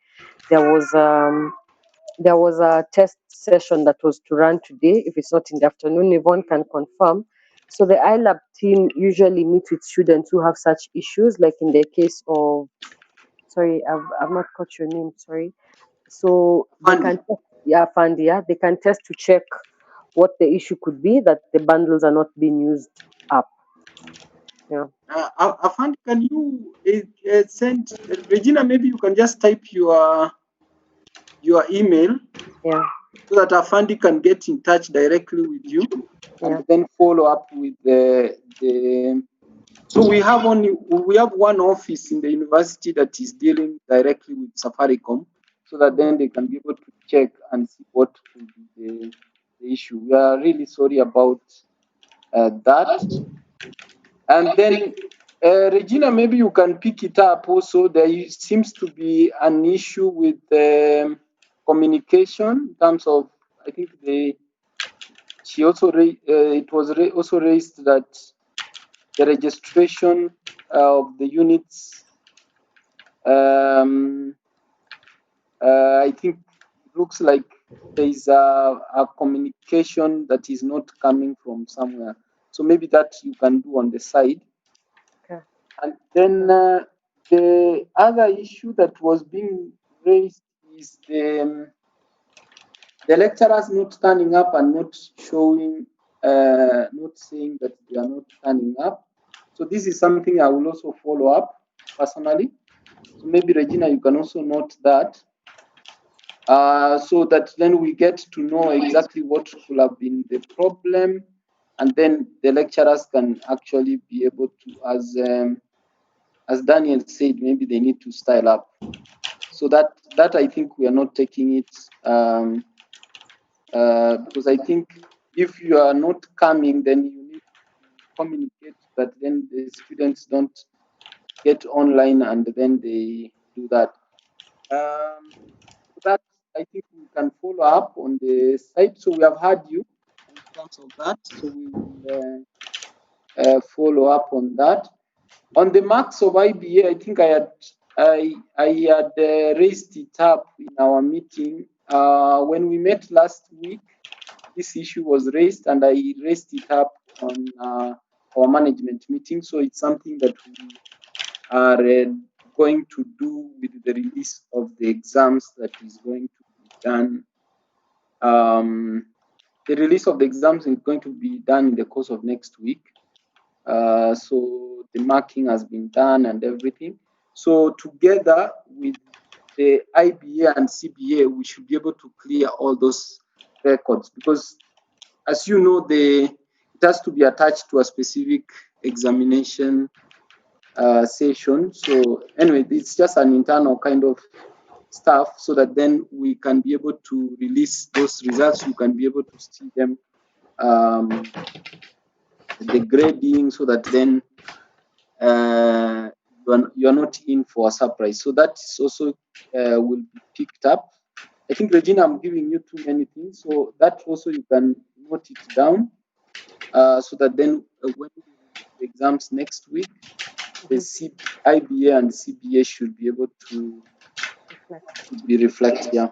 there was a test session that was to run today. If it's not in the afternoon, Yvonne can confirm. So the iLab team usually meets with students who have such issues, like in the case of, sorry, I've not caught your name, sorry. So they can, Fandi, they can test to check what the issue could be, that the bundles are not being used up. Yeah. Afandi, can you send Regina? Maybe you can just type your email, yeah, so that Afandi can get in touch directly with you, yeah, and then follow up with the. So we have one office in the university that is dealing directly with Safaricom, so that then they can be able to check and see what could be the issue. We are really sorry about that. And then, Regina, maybe you can pick it up also. There seems to be an issue with communication in terms of, I think she also it was also raised that the registration of the units Um, I think it looks like there is a communication that is not coming from somewhere. So maybe that you can do on the side. Okay. And then the other issue that was being raised is the lecturers not turning up and not showing, not saying that they are not turning up. So this is something I will also follow up personally. So maybe Regina, you can also note that, so that then we get to know exactly what could have been the problem, and then the lecturers can actually be able to, as Daniel said, maybe they need to style up. So that I think we are not taking it, because I think if you are not coming, then you need to communicate that then the students don't get online and then they do that. So that I think we can follow up on the site. So we have had you in terms of that. So we will follow up on that. On the marks of IBA, I think I had raised it up in our meeting. When we met last week, this issue was raised, and I raised it up on our management meeting. So it's something that we are going to do with the release of the exams that is going to be done. The release of the exams is going to be done in the course of next week. So the marking has been done and everything. So together with the IBA and CBA, we should be able to clear all those records, because as you know, it has to be attached to a specific examination session. So anyway, it's just an internal kind of stuff, so that then we can be able to release those results. You can be able to see them, the grading, so that then you are not in for a surprise. So that is also will be picked up. I think, Regina, I'm giving you too many things, so that also you can note it down, so that then when we release the exams next week, the IBA and CBA should be able to be reflected. Yeah.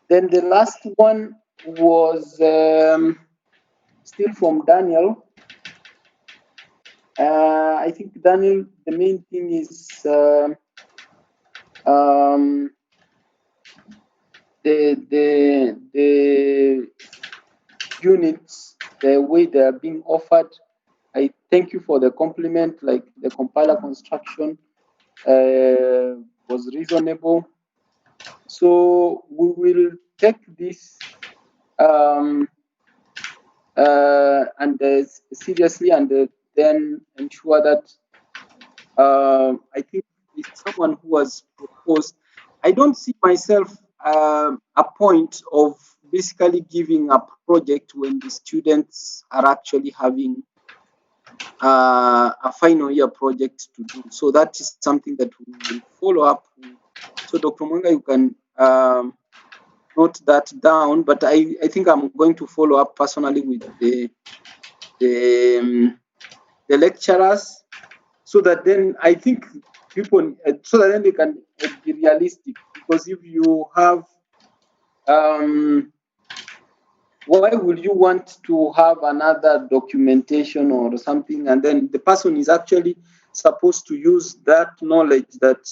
Then the last one was still from Daniel. I think, Daniel, the main thing is the units, the way they are being offered. I thank you for the compliment. Like, the compiler construction was reasonable. So we will take this and seriously, and then ensure that I think it's someone who has proposed. I don't see myself a point of basically giving up project when the students are actually having a final year project to do. So that is something that we will follow up with. So Dr. Mwanga, you can note that down, but I think I'm going to follow up personally with the lecturers, so that then I think people, so that then they can be realistic. Because if you have, why would you want to have another documentation or something, and then the person is actually supposed to use that knowledge that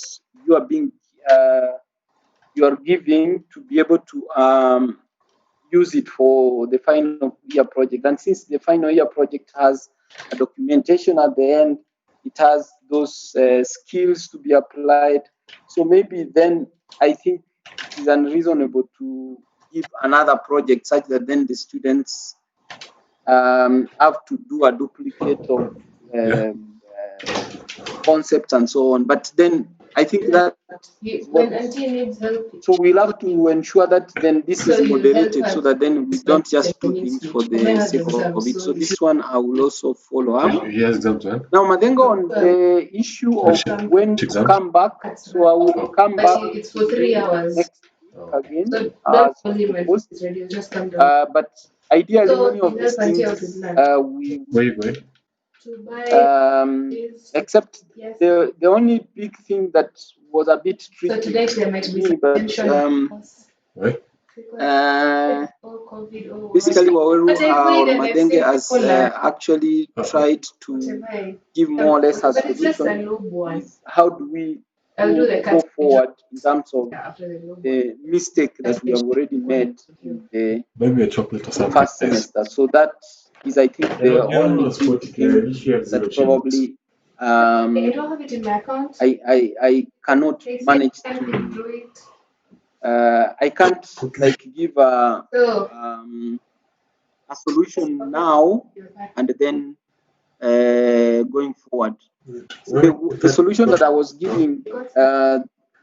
you are being you are giving to be able to use it for the final year project. And since the final year project has a documentation at the end, it has those skills to be applied. So maybe then I think it is unreasonable to give another project such that then the students have to do a duplicate of concepts and so on. But then I think that is what. So we'll have to ensure that then this is moderated, so that then we don't just do things for the sake of it. So this one I will also follow up. Now, Madengo, on the issue of when to come back, so I will come back to you next week again as proposed. But ideally, many of these things we. Where are you going? Except the only big thing that was a bit tricky to me, but basically Waweru or Madenge has actually tried to give more or less a solution is how do we go forward in terms of the mistake that we have already made in the Maybe a chocolate or something. first semester. So that is, I think, the only big thing that probably I cannot manage to. I can't like give a solution now and then going forward. The solution that I was giving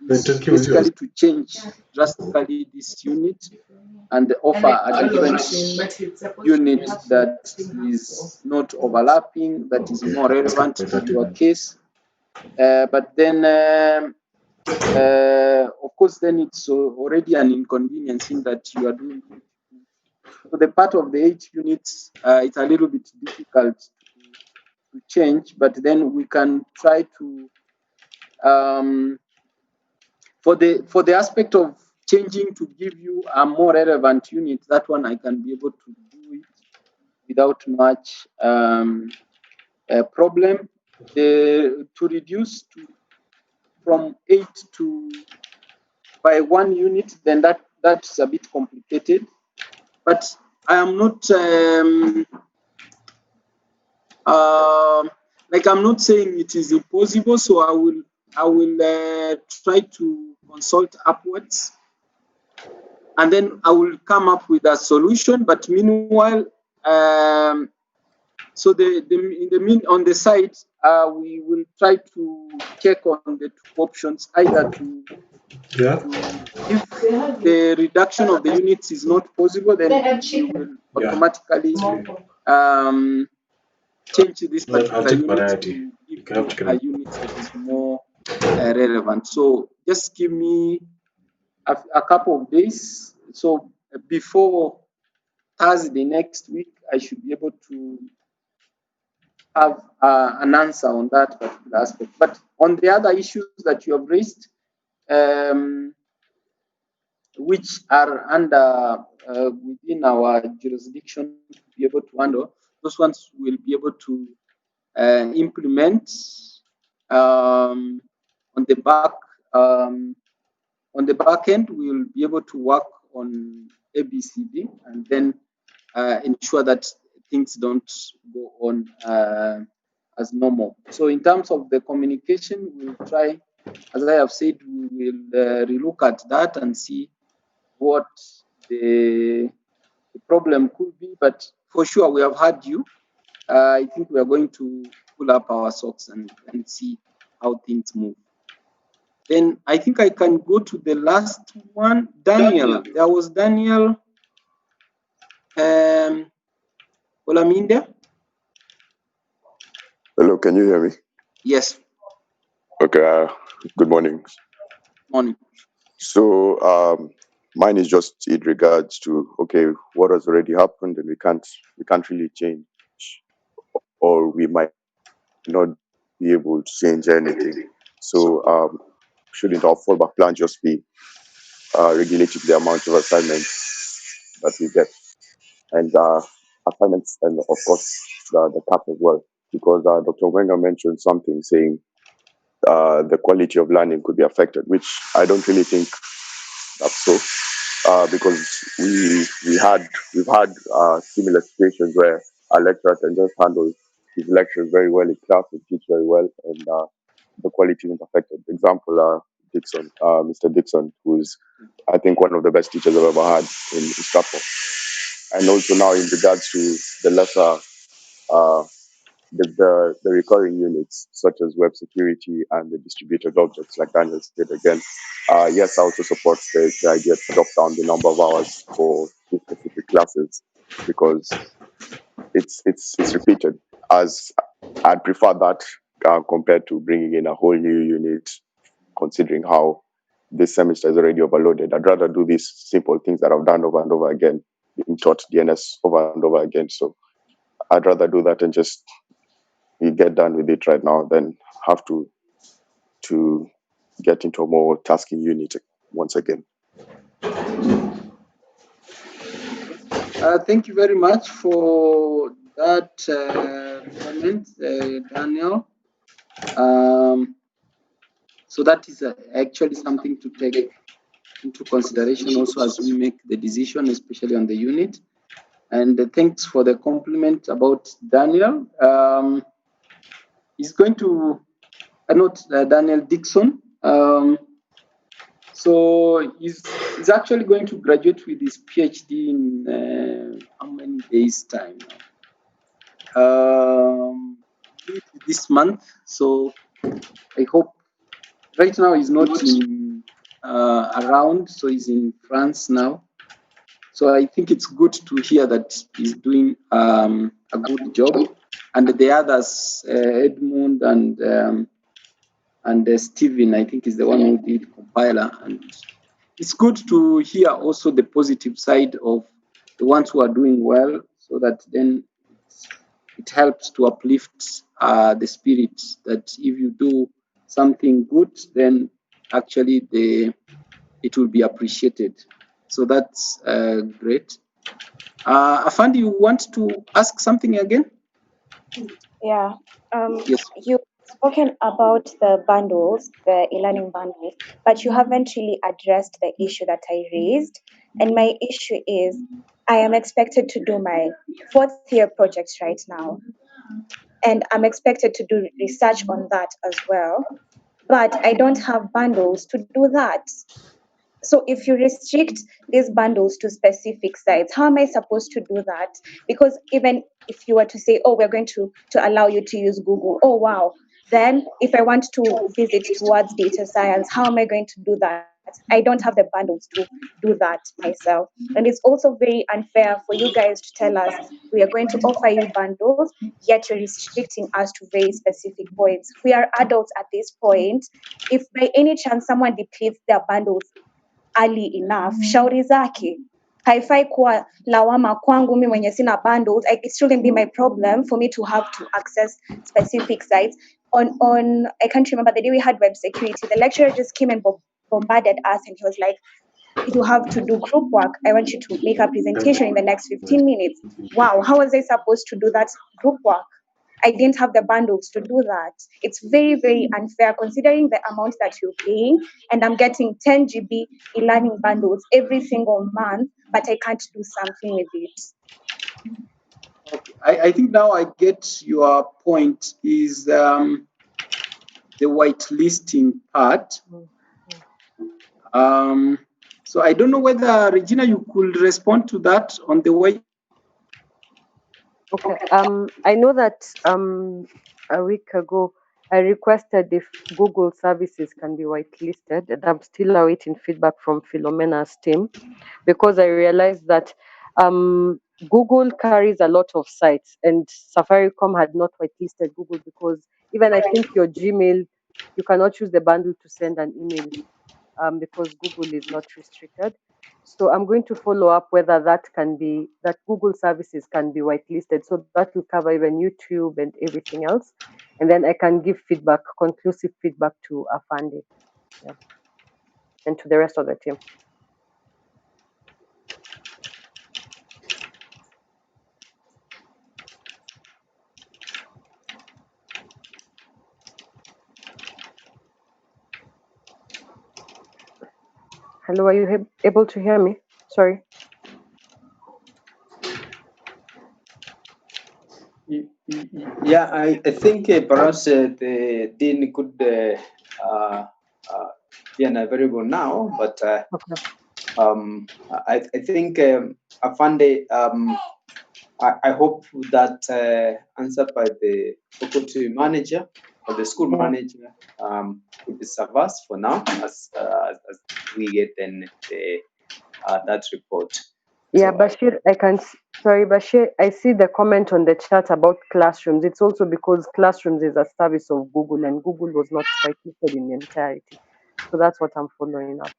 is basically to change drastically this unit and offer a different unit that is not overlapping, that is more relevant to your case. But then, of course, then it's already an inconvenience in that you are doing. So the part of the 8 units, it's a little bit difficult to change, but then we can try to for the aspect of changing to give you a more relevant unit, that one I can be able to do it without much problem. To reduce from 8 to by 1 unit, then that's a bit complicated. But I am not like I'm not saying it is impossible. So I will try to consult upwards, and then I will come up with a solution. But meanwhile, so on the side, we will try to check on the 2 options, either to if the reduction of the units is not possible, then we will automatically change this particular unit to give you a unit that is more relevant. So just give me a couple of days. So before Thursday next week, I should be able to have an answer on that particular aspect. But on the other issues that you have raised, which are under within our jurisdiction to be able to handle, those ones will be able to implement on the back end. We will be able to work on ABCD and then ensure that things don't go on as normal. So in terms of the communication, we'll try, as I have said, we will relook at that and see what the problem could be. But for sure, we have had you. I think we are going to pull up our socks and see how things move. Then I think I can go to the last one. Daniel. There was Daniel Olaminde. Hello, can you hear me? Yes. Okay, good morning. Morning. So mine is just in regards to, okay, what has already happened and we can't really change, or we might not be able to change anything. So shouldn't our fallback plan just be regulating the amount of assignments that we get, and assignments, and of course the cap as well, because Dr. Wenger mentioned something saying the quality of learning could be affected, which I don't really think that's so, because we've had similar situations where a lecturer can just handle his lectures very well in class and teach very well, and the quality isn't affected. For example, Dixon, Mr. Dixon, who's I think one of the best teachers I've ever had in Stratford. And also now in regards to the lesser, the recurring units such as web security and the distributed objects, like Daniel said again. Yes, I also support the idea to drop down the number of hours for these specific classes, because it's repeated. As I'd prefer that compared to bringing in a whole new unit, considering how this semester is already overloaded. I'd rather do these simple things that I've done over and over again, being taught DNS over and over again. So I'd rather do that and just, we get done with it right now, then have to get into a more tasking unit once again. Thank you very much for that comment, Daniel. So that is actually something to take into consideration also as we make the decision, especially on the unit. And thanks for the compliment about Daniel. He's going to note Daniel Dixon. So he's actually going to graduate with his PhD in how many days' time now? This month. So I hope right now he's not in around, so he's in France now. So I think it's good to hear that he's doing a good job, and the others, Edmund and Stephen, I think is the one who did compiler, and it's good to hear also the positive side of the ones who are doing well, so that then it helps to uplift the spirit that if you do something good, then actually it will be appreciated. So that's great. Afandi, you want to ask something again? Yeah. Yes. You've spoken about the bundles, the e-learning bundles, but you haven't really addressed the issue that I raised. And my issue is I am expected to do my fourth year projects right now. And I'm expected to do research on that as well. But I don't have bundles to do that. So if you restrict these bundles to specific sites, how am I supposed to do that? Because even if you were to say, oh, we're going to allow you to use Google, oh, wow. Then if I want to visit towards data science, how am I going to do that? I don't have the bundles to do that myself. And it's also very unfair for you guys to tell us we are going to offer you bundles, yet you're restricting us to very specific points. We are adults at this point. If by any chance someone depletes their bundles early enough, shauri zake haifai kuwa lawama kwangu mimi mwenye sina bundles. It shouldn't be my problem for me to have to access specific sites. On I can't remember the day we had web security, the lecturer just came and bombarded us, and he was like, you have to do group work. I want you to make a presentation in the next 15 minutes. Wow, how was I supposed to do that group work? I didn't have the bundles to do that. It's very, very unfair considering the amount that you're paying, and I'm getting 10 GB e-learning bundles every single month, but I can't do something with it. Okay. I think now I get your point is the whitelisting part. So I don't know whether, Regina, you could respond to that on the white. Okay. I know that a week ago I requested if Google services can be whitelisted, and I'm still awaiting feedback from Philomena's team, because I realized that Google carries a lot of sites, and Safaricom had not whitelisted Google because even I think your Gmail, you cannot use the bundle to send an email because Google is not restricted. So I'm going to follow up whether that Google services can be whitelisted. So that will cover even YouTube and everything else. And then I can give feedback, conclusive feedback to Afandi, and to the rest of the team. Hello, are you able to hear me? Sorry. Yeah, I think perhaps the dean could be unavailable now, but I think Afande, I hope that answered by the faculty manager or the school manager could serve us for now as we get then that report. Yeah, Bashir, Bashir, I see the comment on the chat about classrooms. It's also because classrooms is a service of Google, and Google was not whitelisted in entirety. So that's what I'm following up.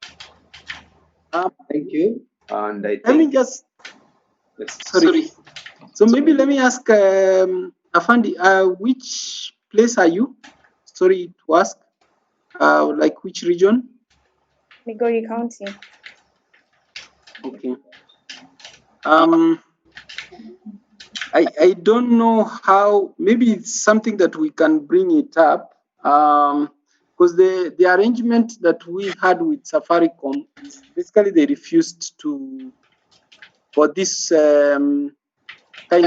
Thank you. And I think, let me just, sorry. So maybe let me ask Afandi, which place are you? Sorry to ask. Like which region? Migori County. Okay. I don't know how. Maybe it's something that we can bring it up. Because the arrangement that we had with Safaricom is basically they refused to, for this kind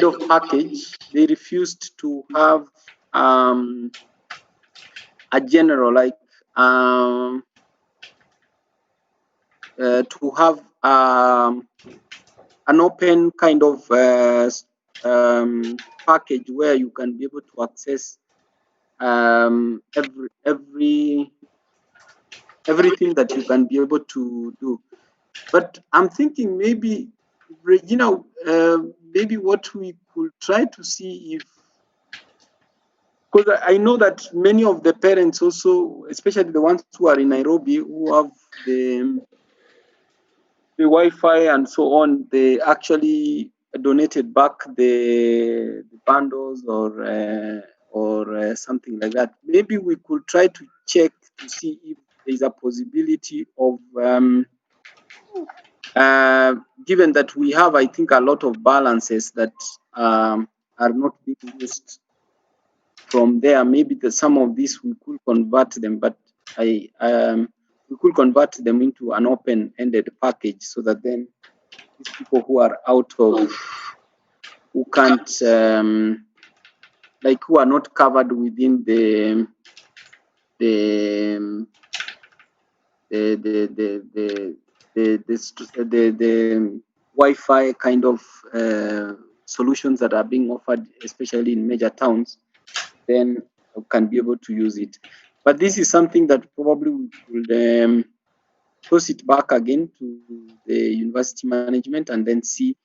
of package, they refused to have a general, like to have an open kind of package where you can be able to access everything that you can be able to do. But I'm thinking maybe, Regina, maybe what we could try to see if, because I know that many of the parents also, especially the ones who are in Nairobi, who have the Wi-Fi and so on, they actually donated back the bundles or something like that. Maybe we could try to check to see if there is a possibility of, given that we have, I think, a lot of balances that are not being used from there. Maybe some of these we could convert them, but we could convert them into an open-ended package so that then these people who are out of, who can't, like who are not covered within the Wi-Fi kind of solutions that are being offered, especially in major towns, then can be able to use it. But this is something that probably we could toss it back again to the university management and then see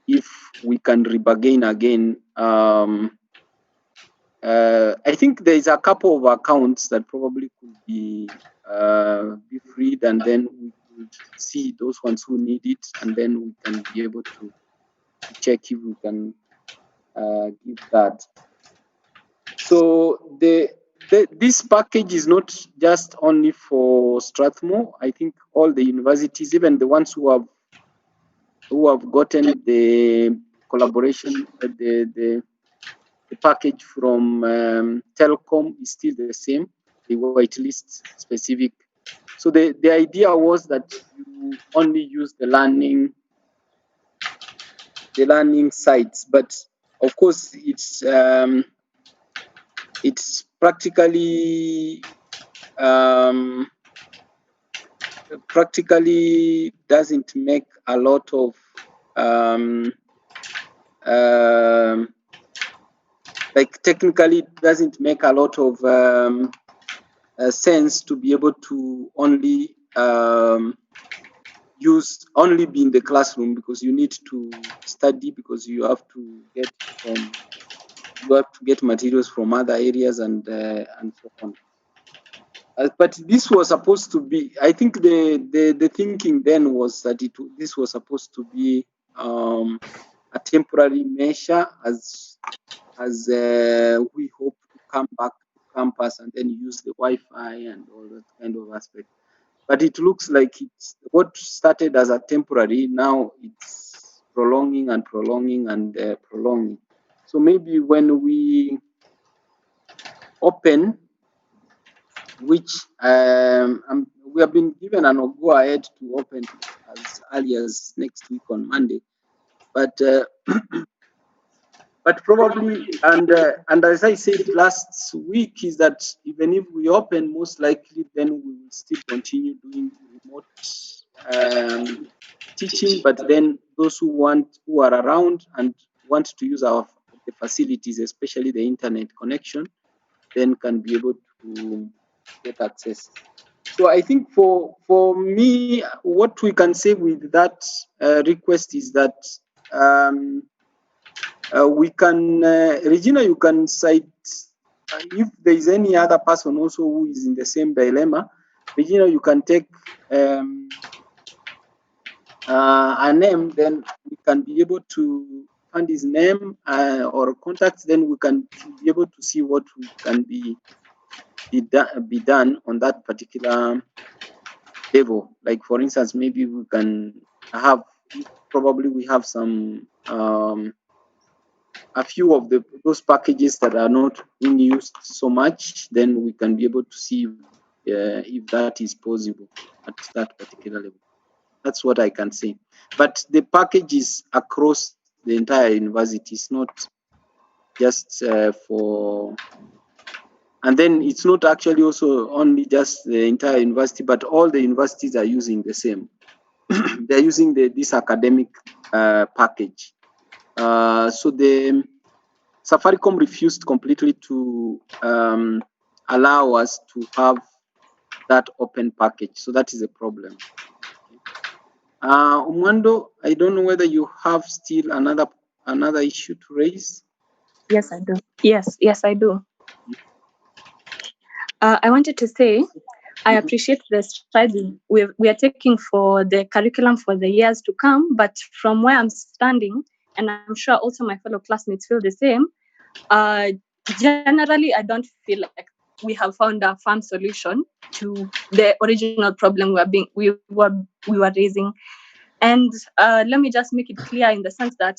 if we can rebargain again. I think there is a couple of accounts that probably could be freed, and then we could see those ones who need it, and then we can be able to check if we can give that. So this package is not just only for Strathmore. I think all the universities, even the ones who have gotten the collaboration, the package from Telcom is still the same, the whitelist specific. So the idea was that you only use the learning sites, but of course it's practically doesn't make a lot of like technically doesn't make a lot of sense to be able to only be in the classroom, because you need to study, because you have to get materials from other areas and so on. But this was supposed to be, I think the thinking then was that this was supposed to be a temporary measure as we hope to come back to campus and then use the Wi-Fi and all that kind of aspect. But it looks like it's what started as a temporary, now it's prolonging and prolonging and prolonging. So maybe when we open, which we have been given an go ahead to open as early as next week on Monday, but but probably, and as I said last week, is that even if we open, most likely then we will still continue doing remote teaching. But then those who are around and want to use the facilities, especially the internet connection, then can be able to get access. So I think for me, what we can say with that request is that we can, Regina, you can cite if there is any other person also who is in the same dilemma. Regina, you can take a name, then we can be able to find his name or contacts, then we can be able to see what can be done on that particular level. Like for instance, maybe we can have, probably we have some a few of those packages that are not being used so much, then we can be able to see if that is possible at that particular level. That's what I can say. But the package is across the entire university. It's not just for, and then it's not actually also only just the entire university, but all the universities are using the same. They're using this academic package. So the Safaricom refused completely to allow us to have that open package. So that is a problem. Umwando, I don't know whether you have still another issue to raise. Yes, I do. Yes, I do. I wanted to say, I appreciate the strides we are taking for the curriculum for the years to come, but from where I'm standing, and I'm sure also my fellow classmates feel the same, generally, I don't feel like we have found a firm solution to the original problem we were raising. And let me just make it clear in the sense that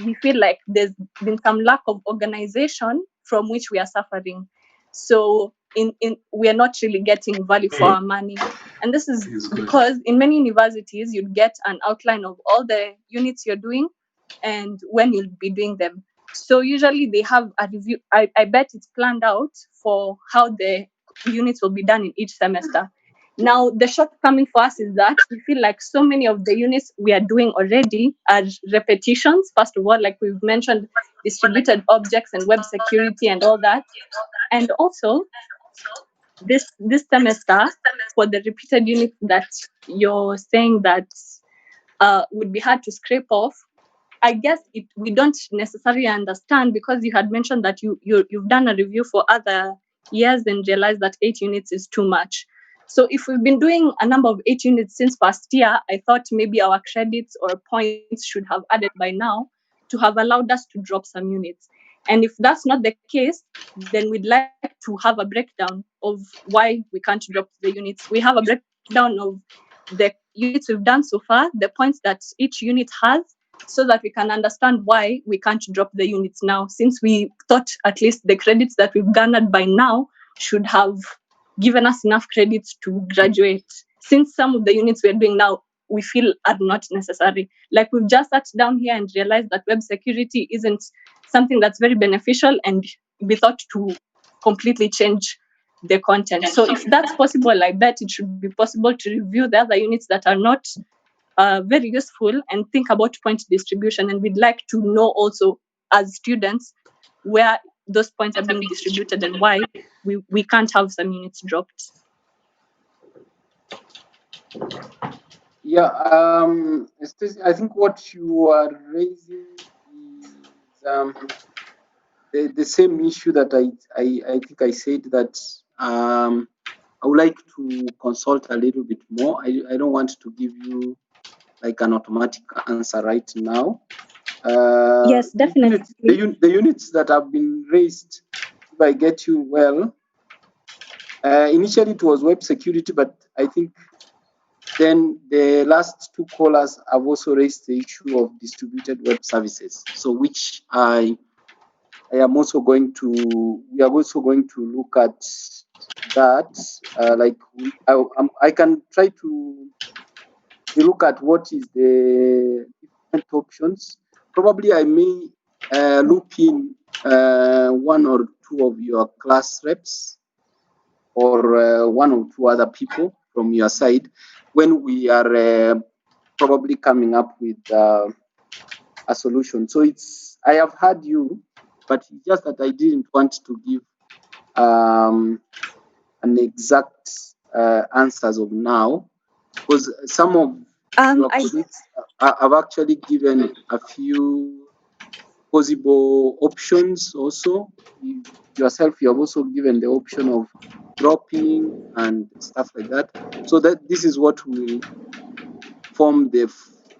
we feel like there's been some lack of organization from which we are suffering. So we are not really getting value for our money. And this is because in many universities, you'd get an outline of all the units you're doing and when you'll be doing them. So usually they have a review. I bet it's planned out for how the units will be done in each semester. Now, the shortcoming for us is that we feel like so many of the units we are doing already are repetitions. First of all, like we've mentioned, distributed objects and web security and all that. And also, this semester, for the repeated units that you're saying that would be hard to scrape off, I guess we don't necessarily understand, because you had mentioned that you've done a review for other years and realized that 8 units is too much. So if we've been doing a number of 8 units since past year, I thought maybe our credits or points should have added by now to have allowed us to drop some units. And if that's not the case, then we'd like to have a breakdown of why we can't drop the units. We have a breakdown of the units we've done so far, the points that each unit has, so that we can understand why we can't drop the units now, since we thought at least the credits that we've garnered by now should have given us enough credits to graduate. Since some of the units we're doing now, we feel are not necessary. Like we've just sat down here and realized that web security isn't something that's very beneficial, and we thought to completely change the content. So if that's possible, I bet it should be possible to review the other units that are not very useful and think about point distribution. And we'd like to know also, as students, where those points are being distributed and why we can't have some units dropped. Yeah, I think what you are raising is the same issue that I think I said that I would like to consult a little bit more. I don't want to give you like an automatic answer right now. Yes, definitely. The units that have been raised, if I get you well, initially it was web security, but I think then the last 2 callers have also raised the issue of distributed web services. So which we are also going to look at that. I can try to look at what is the different options. Probably I may loop in 1 or 2 of your class reps, or 1 or 2 other people from your side, when we are probably coming up with a solution. So I have heard you, but it's just that I didn't want to give an exact answer as of now, because some of your colleagues have actually given a few possible options also. Yourself, you have also given the option of dropping and stuff like that. So that this is what will form the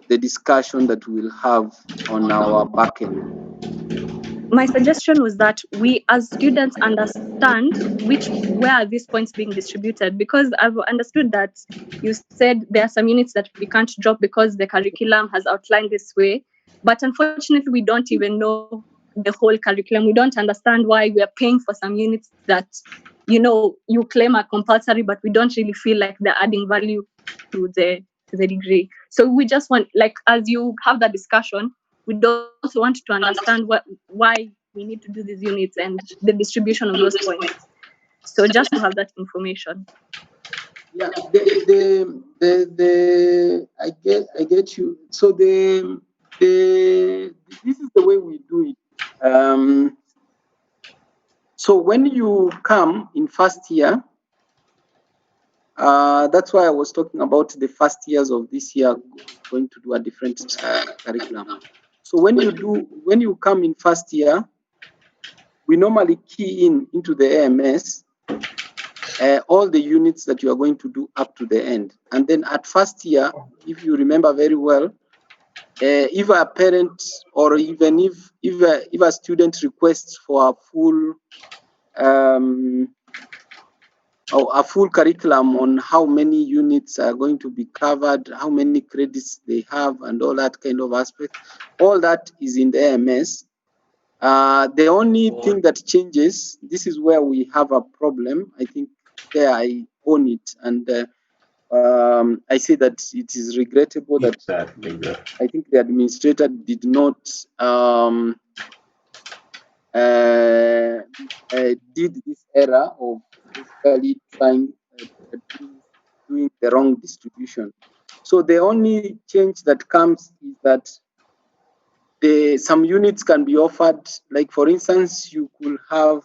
the discussion that we'll have on our backend. My suggestion was that we as students understand where are these points being distributed, because I've understood that you said there are some units that we can't drop because the curriculum has outlined this way, but unfortunately we don't even know the whole curriculum. We don't understand why we are paying for some units that you claim are compulsory, but we don't really feel like they're adding value to the degree. So we just want, like, as you have that discussion, we also want to understand why we need to do these units and the distribution of those points. So just to have that information. Yeah, I get you. So this is the way we do it. So when you come in first year, that's why I was talking about the first years of this year going to do a different curriculum. So when you come in first year, we normally key into the AMS all the units that you are going to do up to the end. And then at first year, if you remember very well, if a parent or even if a student requests for a full curriculum on how many units are going to be covered, how many credits they have, and all that kind of aspect, all that is in the AMS. The only thing that changes, this is where we have a problem. I think there I own it, and I say that it is regrettable that I think the administrator did not did this error of basically trying doing the wrong distribution. So the only change that comes is that some units can be offered. Like for instance, you could have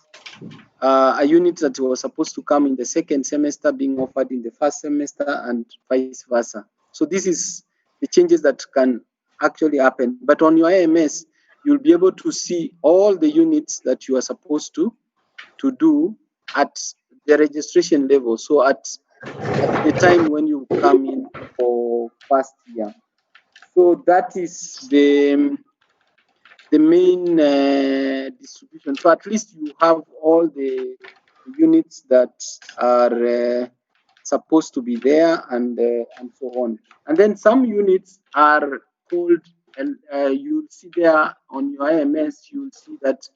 a unit that was supposed to come in the second semester being offered in the first semester and vice versa. So this is the changes that can actually happen. But on your AMS, you'll be able to see all the units that you are supposed to do at the registration level. So at the time when you come in for first year. So that is the main distribution. So at least you have all the units that are supposed to be there and so on. And then some units are called, you'll see there on your IMS, you'll see that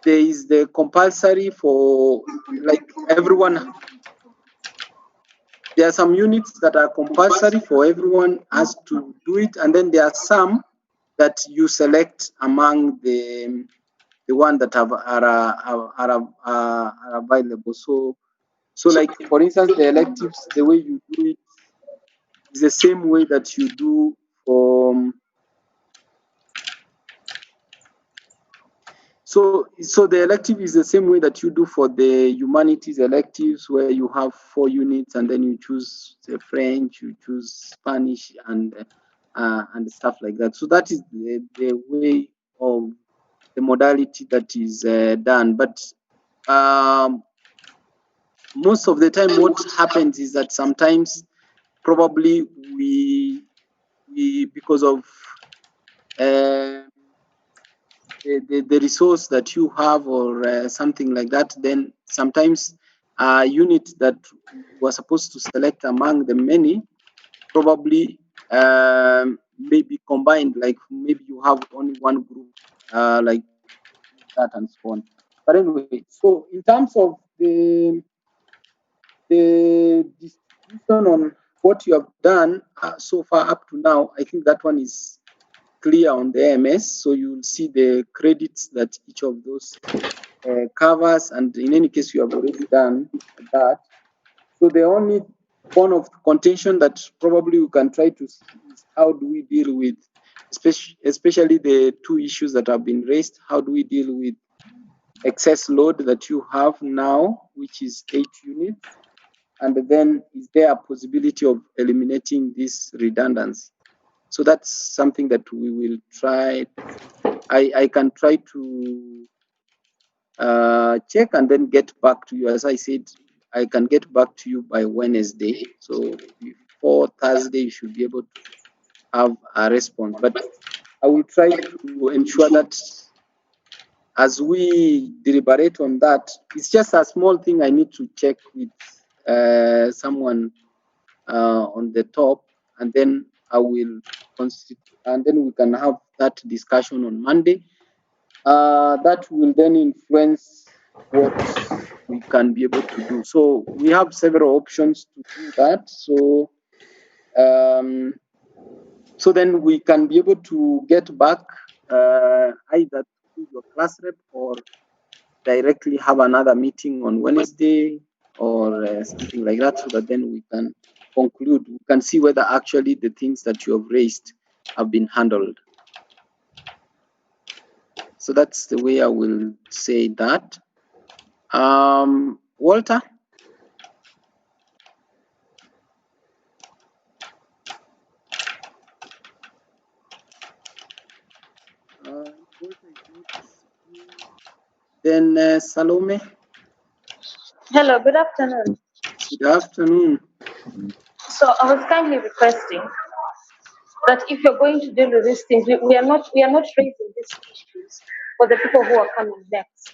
there is the compulsory for like everyone. There are some units that are compulsory for everyone has to do it, and then there are some that you select among the one that are available. So like for instance, the electives, the way you do it is the same way that you do for. So the elective is the same way that you do for the humanities electives, where you have 4 units and then you choose the French, you choose Spanish, and stuff like that. So that is the way of the modality that is done. But most of the time, what happens is that sometimes probably we because of the resource that you have or something like that, then sometimes a unit that you are supposed to select among the many probably may be combined, like maybe you have only one group like that and so on. But anyway, so in terms of the distribution on what you have done so far up to now, I think that one is clear on the AMS. So you'll see the credits that each of those covers, and in any case, you have already done that. So the only one of contention that probably we can try to see is how do we deal with, especially the 2 issues that have been raised. How do we deal with excess load that you have now, which is 8 units? And then is there a possibility of eliminating this redundancy? So that's something that we will try. I can try to check and then get back to you. As I said, I can get back to you by Wednesday. So before Thursday, you should be able have a response. But I will try to ensure that as we deliberate on that, it's just a small thing I need to check with someone on the top, and then I will and then we can have that discussion on Monday. That will then influence what we can be able to do. So we have several options to do that. So so then we can be able to get back either to your class rep or directly have another meeting on Wednesday or something like that, so that then we can conclude. We can see whether actually the things that you have raised have been handled. So that's the way I will say that. Walter? Then Salome? Hello, good afternoon. Good afternoon. So I was kindly requesting that if you're going to deal with these things, we are not raising these issues for the people who are coming next.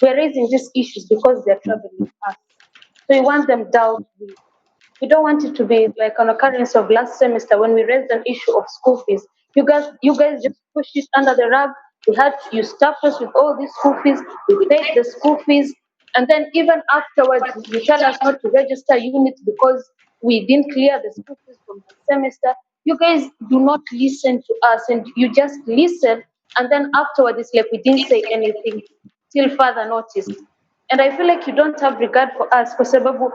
We are raising these issues because they're troubling us. So we want them dealt with. We don't want it to be like an occurrence of last semester when we raised an issue of school fees. You guys just pushed it under the rug. You stuffed us with all these school fees. We paid the school fees, and then even afterwards, you tell us not to register units because we didn't clear the school fees from the semester. You guys do not listen to us, and you just listen, and then afterwards, it's like we didn't say anything till further notice. And I feel like you don't have regard for us, for sababu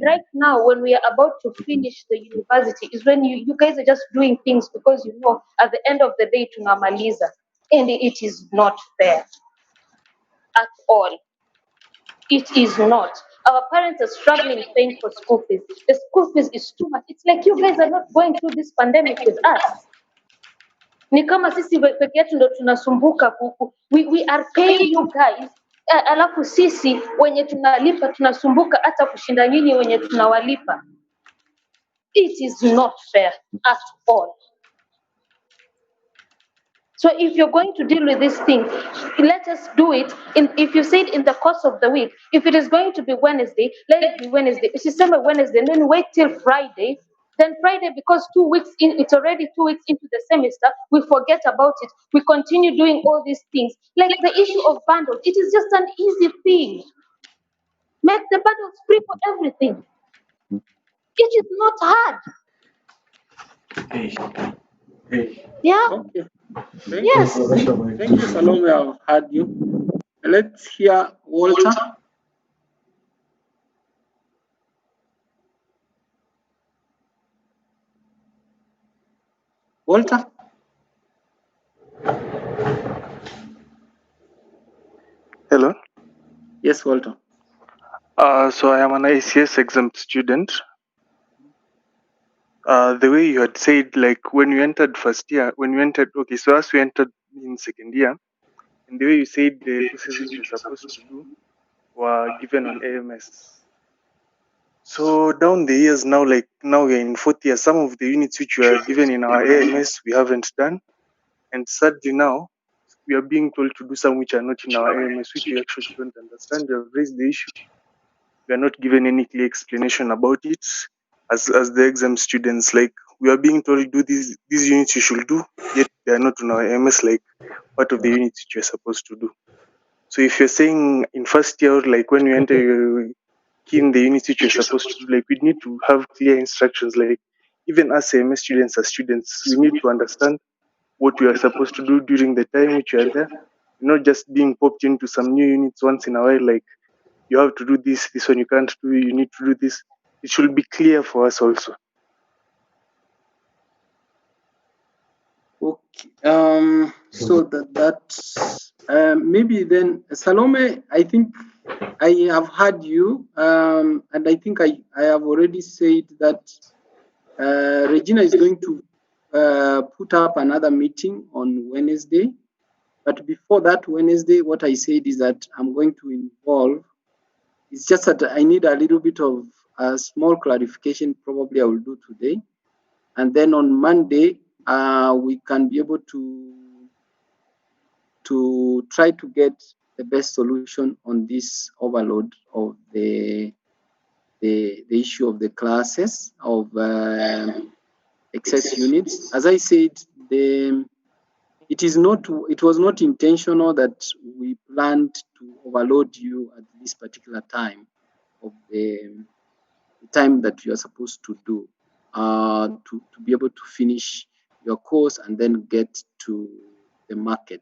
right now when we are about to finish the university is when you guys are just doing things because you know at the end of the day tunamaliza, and it is not fair at all. It is not. Our parents are struggling paying for school fees. The school fees is too much. It's like you guys are not going through this pandemic with us. Ni kama sisi peke yetu ndo tunasumbuka. We are paying you guys, alafu sisi wenye tunalipa tunasumbuka hata kushinda nyinyi wenye tunawalipa. It is not fair at all. So if you're going to deal with this thing, let us do it. If you say it in the course of the week, if it is going to be Wednesday, let it be Wednesday. If you say Wednesday, then wait till Friday. Then Friday, because 2 weeks in, it's already 2 weeks into the semester, we forget about it. We continue doing all these things. Like the issue of bundles, it is just an easy thing. Make the bundles free for everything. It is not hard. Yeah. Okay. Yes. Thank you, Salome. I've heard you. Let's hear Walter. Walter? Hello. Yes, Walter. So I am an ICS exempt student. The way you had said, like when you entered first year, so as we entered in second year, and the way you said the courses which you're supposed to do were given on AMS. So down the years now, like now we're in fourth year, some of the units which were given in our AMS we haven't done, and sadly now we are being told to do some which are not in our AMS, which we actually don't understand. We have raised the issue. We are not given any clear explanation about it. As the exam students, like we are being told do these units you should do, yet they are not on our AMS like part of the units which you're supposed to do. So if you're saying in first year, like when you enter your key in the units which you're supposed to do, like we need to have clear instructions, like even as AMS students as students, we need to understand what we are supposed to do during the time which you are there, not just being popped into some new units once in a while, like you have to do this one you can't do, you need to do this. It should be clear for us also. Okay. So that's maybe then Salome, I think I have heard you, and I think I have already said that Regina is going to put up another meeting on Wednesday. But before that Wednesday, what I said is that I'm going to involve. It's just that I need a little bit of a small clarification. Probably I will do today, and then on Monday we can be able to try to get the best solution on this overload of the issue of the classes of excess units. As I said, it was not intentional that we planned to overload you at this particular time of the time that you are supposed to do to be able to finish your course and then get to the market.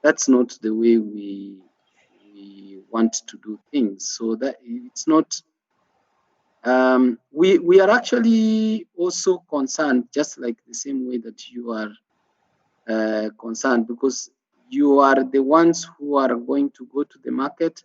That's not the way we want to do things. So that it's not. We are actually also concerned, just like the same way that you are concerned, because you are the ones who are going to go to the market,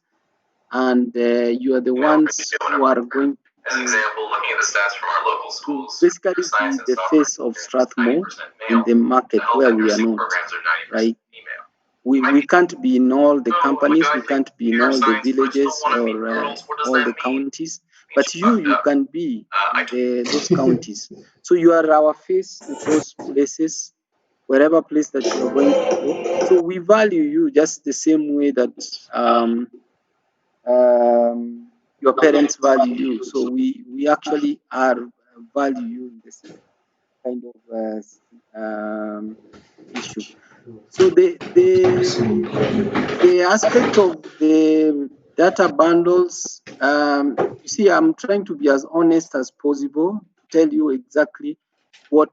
and you are the ones who are going As an example, looking at the stats from our local to schools, basically science be and the software face of programs Strathmore 90% in male, the market the health where and we are nursing not, programs are 90% right? female. We can't be in all the So, companies, with we that, can't be in computer all the science villages principal want to meet or girls. What does all that the mean? counties, Means but you fucked you up. can be I in those counties. So you are our face in those places, wherever place that you are going to go. So we value you just the same way that your parents value you. So we actually are value you in the same kind of issue. So the aspect of the data bundles, you see, I'm trying to be as honest as possible to tell you exactly what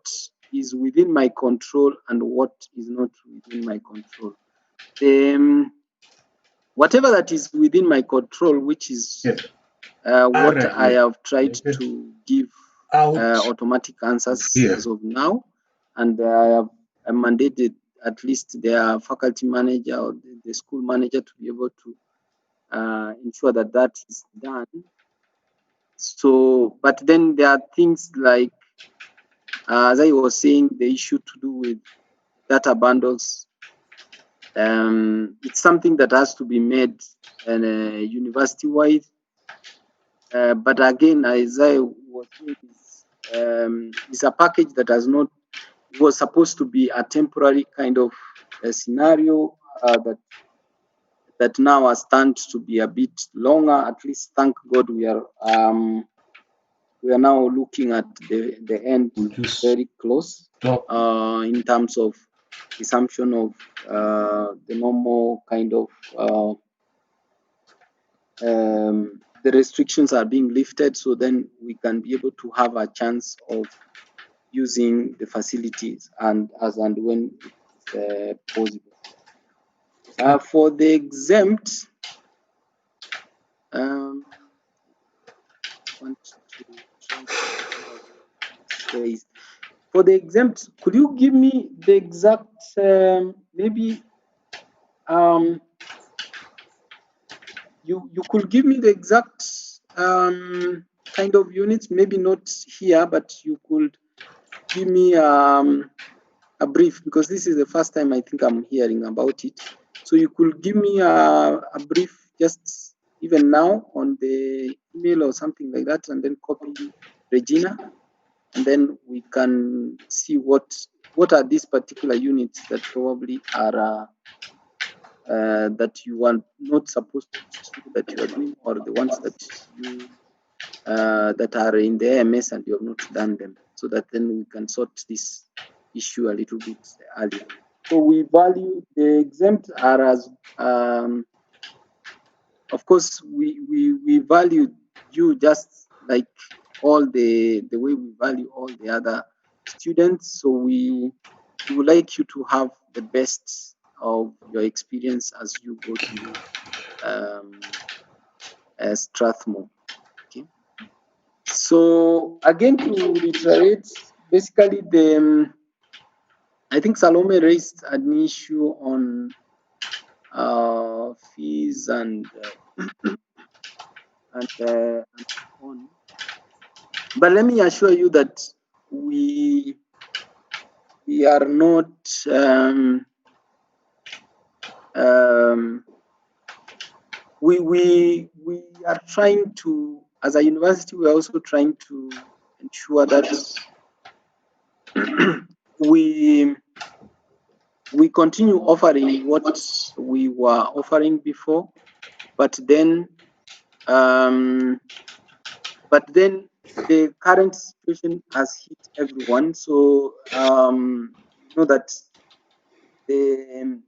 is within my control and what is not within my control. Whatever that is within my control, which is what I have tried to give automatic answers as of now, and I have mandated at least their faculty manager or the school manager to be able to ensure that that is done. So, but then there are things like, as I was saying, the issue to do with data bundles. It's something that has to be made university-wide. But again, as I was saying, it's a package that was supposed to be a temporary kind of a scenario that now has turned to be a bit longer. At least, thank God, we are now looking at the end very close in terms of resumption of the normal kind of the restrictions are being lifted, so then we can be able to have a chance of using the facilities and as and when it's possible. For the exempt, want to try to remember where this is. For the exempt, could you give me the exact maybe you could give me the exact kind of units, maybe not here, but you could give me a brief, because this is the first time I think I'm hearing about it. So you could give me a brief just even now on the email or something like that, and then copy Regina, and then we can see what are these particular units that probably are that you are not supposed to, that you are doing, or the ones that you that are in the AMS and you have not done them, so that then we can sort this issue a little bit earlier. So we value the exempt are as of course we value you just like all the way we value all the other students. So we would like you to have the best of your experience as you go to Strathmore. Okay. So again, to reiterate, basically I think Salome raised an issue on fees and on. But let me assure you that we are not we are trying to, as a university, we are also trying to ensure that we continue offering what we were offering before, but then the current situation has hit everyone. So you know that the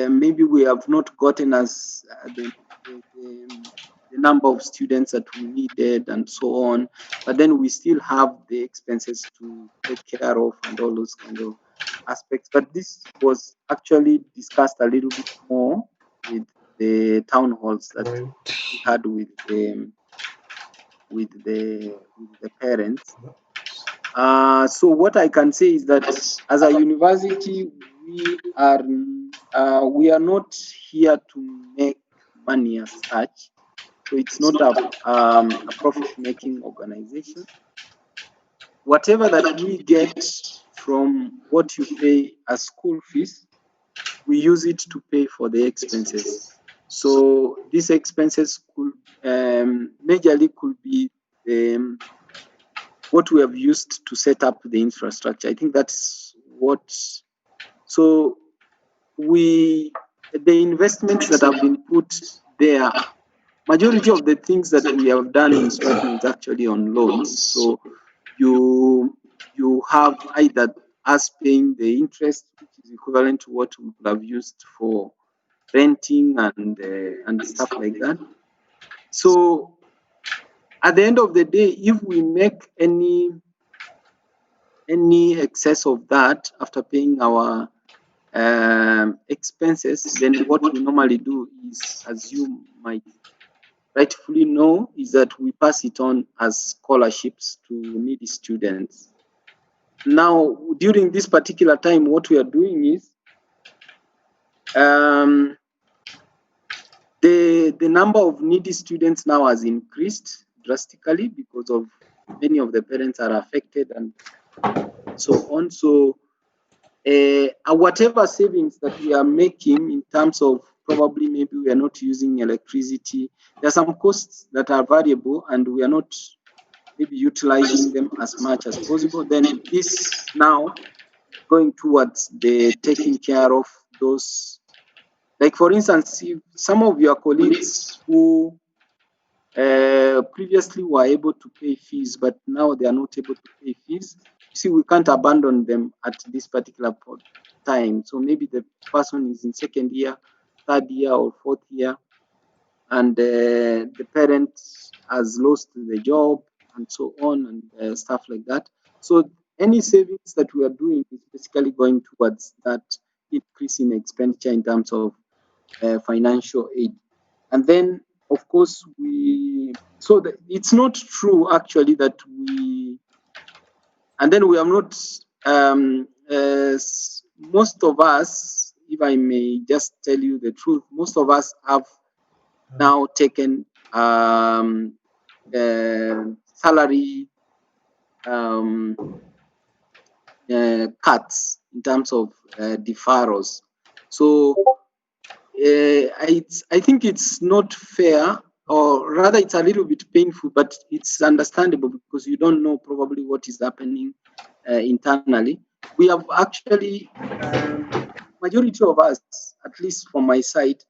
maybe we have not gotten as the number of students that we needed and so on, but then we still have the expenses to take care of and all those kind of aspects. But this was actually discussed a little bit more with the town halls that we had with the parents. So what I can say is that as a university, we are not here to make money as such. So it's not a profit-making organization. Whatever that we get from what you pay as school fees, we use it to pay for the expenses. So these expenses could majorly could be what we have used to set up the infrastructure. I think that's what. So the investments that have been put there, majority of the things that we have done in Sweden is actually on loans. So you have either us paying the interest, which is equivalent to what we could have used for renting and stuff like that. So at the end of the day, if we make any excess of that after paying our expenses, then what we normally do is, as you might rightfully know, is that we pass it on as scholarships to needy students. Now, during this particular time, what we are doing is the number of needy students now has increased drastically because of many of the parents are affected and so on. So whatever savings that we are making in terms of probably maybe we are not using electricity, there are some costs that are variable and we are not maybe utilizing them as much as possible. Then this now going towards the taking care of those. Like for instance, if some of your colleagues who previously were able to pay fees, but now they are not able to pay fees, you see, we can't abandon them at this particular time. So maybe the person is in second year, third year, or fourth year, and the parent has lost the job and so on and stuff like that. So any savings that we are doing is basically going towards that increase in expenditure in terms of financial aid. And then, of course, it's not true actually that we have not, most of us, if I may just tell you the truth, most of us have now taken salary cuts in terms of deferrals. So I think it's not fair, or rather it's a little bit painful, but it's understandable because you don't know probably what is happening internally. We have actually, majority of us, at least from my side,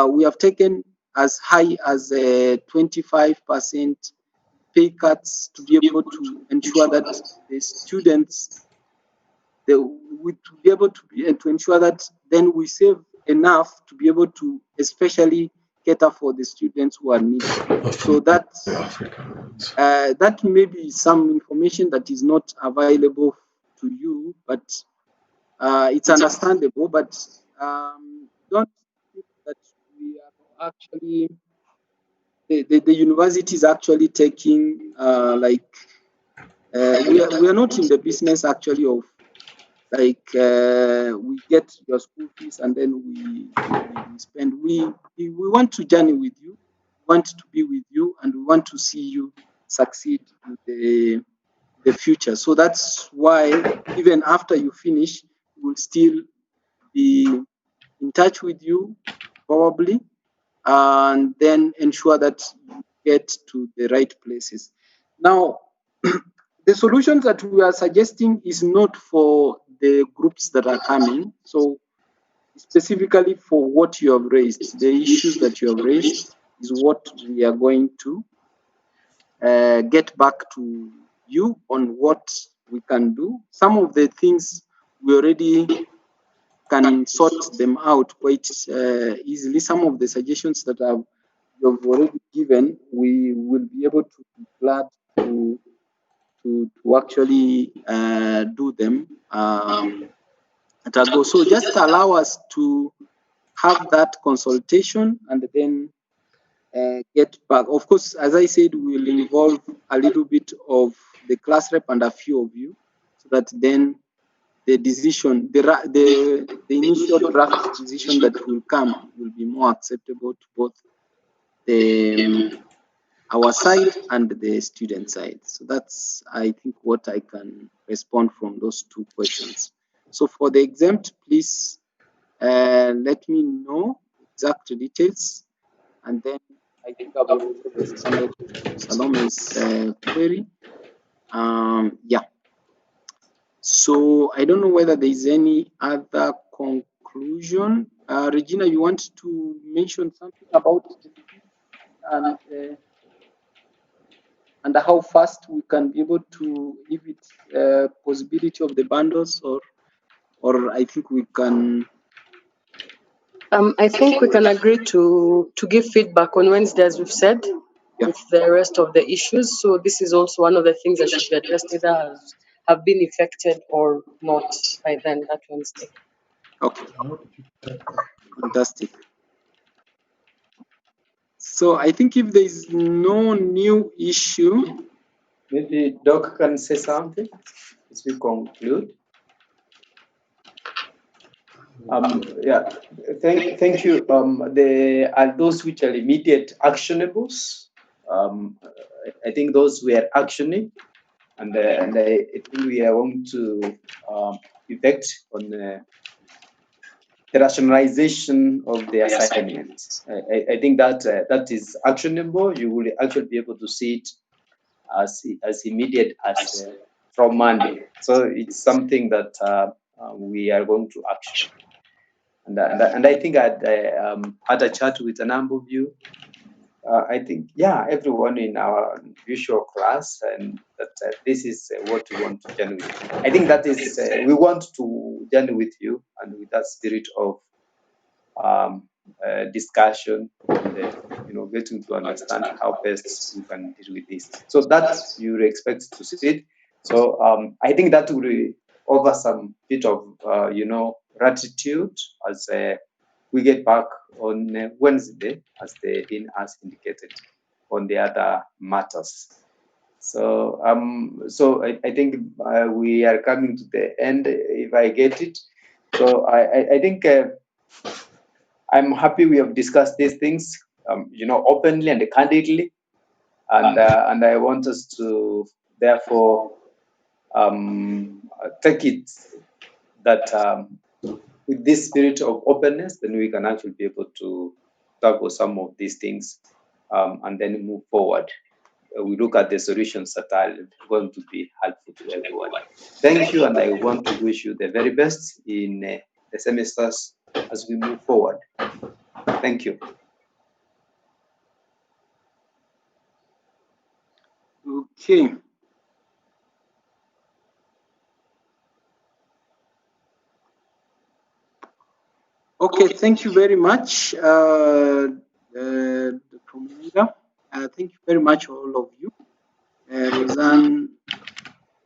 we have taken as high as 25% pay cuts to be able to ensure that the students, to be able to ensure that then we save enough to be able to especially cater for the students who are needy. So that may be some information that is not available to you, but it's understandable. But don't think that we are actually the university is actually taking we are not in the business actually of like we get your school fees and then we spend. We want to journey with you, want to be with you, and we want to see you succeed in the future. So that's why even after you finish, we'll still be in touch with you probably, and then ensure that you get to the right places. Now, the solutions that we are suggesting is not for the groups that are coming. So specifically for what you have raised, the issues that you have raised is what we are going to get back to you on what we can do. Some of the things we already can sort them out quite easily. Some of the suggestions that you have already given, we will be able to be glad to actually do them at a go. So just allow us to have that consultation and then get back. Of course, as I said, we will involve a little bit of the class rep and a few of you, so that then the decision, the initial draft decision that will come will be more acceptable to both the our side and the student side. So that's, I think, what I can respond from those two questions. So for the exempt, please let me know exact details, and then I think I've already responded to Salome's query. Yeah. So I don't know whether there is any other conclusion. Regina, you want to mention something about the fees and how fast we can be able to, if it's possibility of the bundles, or I think we can. I think we can agree to give feedback on Wednesday, as we've said, with the rest of the issues. So this is also one of the things that should be addressed, either have been effected or not by then, that Wednesday. Okay. Fantastic. So I think if there is no new issue, maybe Doc can say something as we conclude. Yeah, thank you. There are those which are immediate actionables. I think those were actioning, and I think we are going to effect on the rationalization of the assignments. I think that that is actionable. You will actually be able to see it as immediate as from Monday. So it's something that we are going to action. And I think I had a chat with a number of you. I think, yeah, everyone in our usual class, and that this is what we want to journey with. I think that is, we want to journey with you and with that spirit of discussion and, getting to understand how best we can deal with this. So that you expect to see it. So I think that will offer some bit of, gratitude as we get back on Wednesday, as the Dean has indicated, on the other matters. So I think we are coming to the end, if I get it. So I think I'm happy we have discussed these things, openly and candidly, and I want us to therefore take it that with this spirit of openness, then we can actually be able to tackle some of these things and then move forward. We look at the solutions that are going to be helpful to everyone. Thank you, and I want to wish you the very best in the semesters as we move forward. Thank you. Okay. Okay, thank you very much, Dr. Munga. Thank you very much, all of you.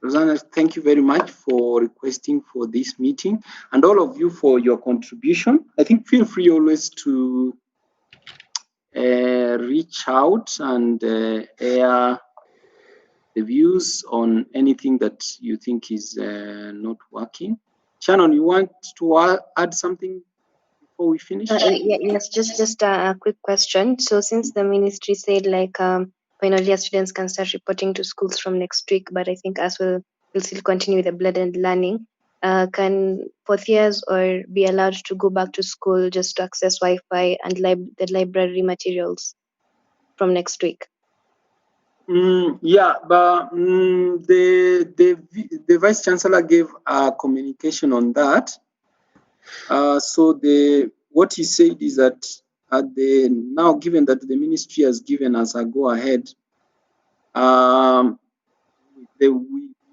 Rosanna, thank you very much for requesting for this meeting, and all of you for your contribution. I think feel free always to reach out and air the views on anything that you think is not working. Shannon, you want to add something before we finish? Yes, just a quick question. So since the ministry said final year students can start reporting to schools from next week, but I think as we'll still continue with the blended learning, can fourth years or be allowed to go back to school just to access Wi-Fi and the library materials from next week? Yeah, but the vice chancellor gave a communication on that. So what he said is that now, given that the ministry has given us a go ahead,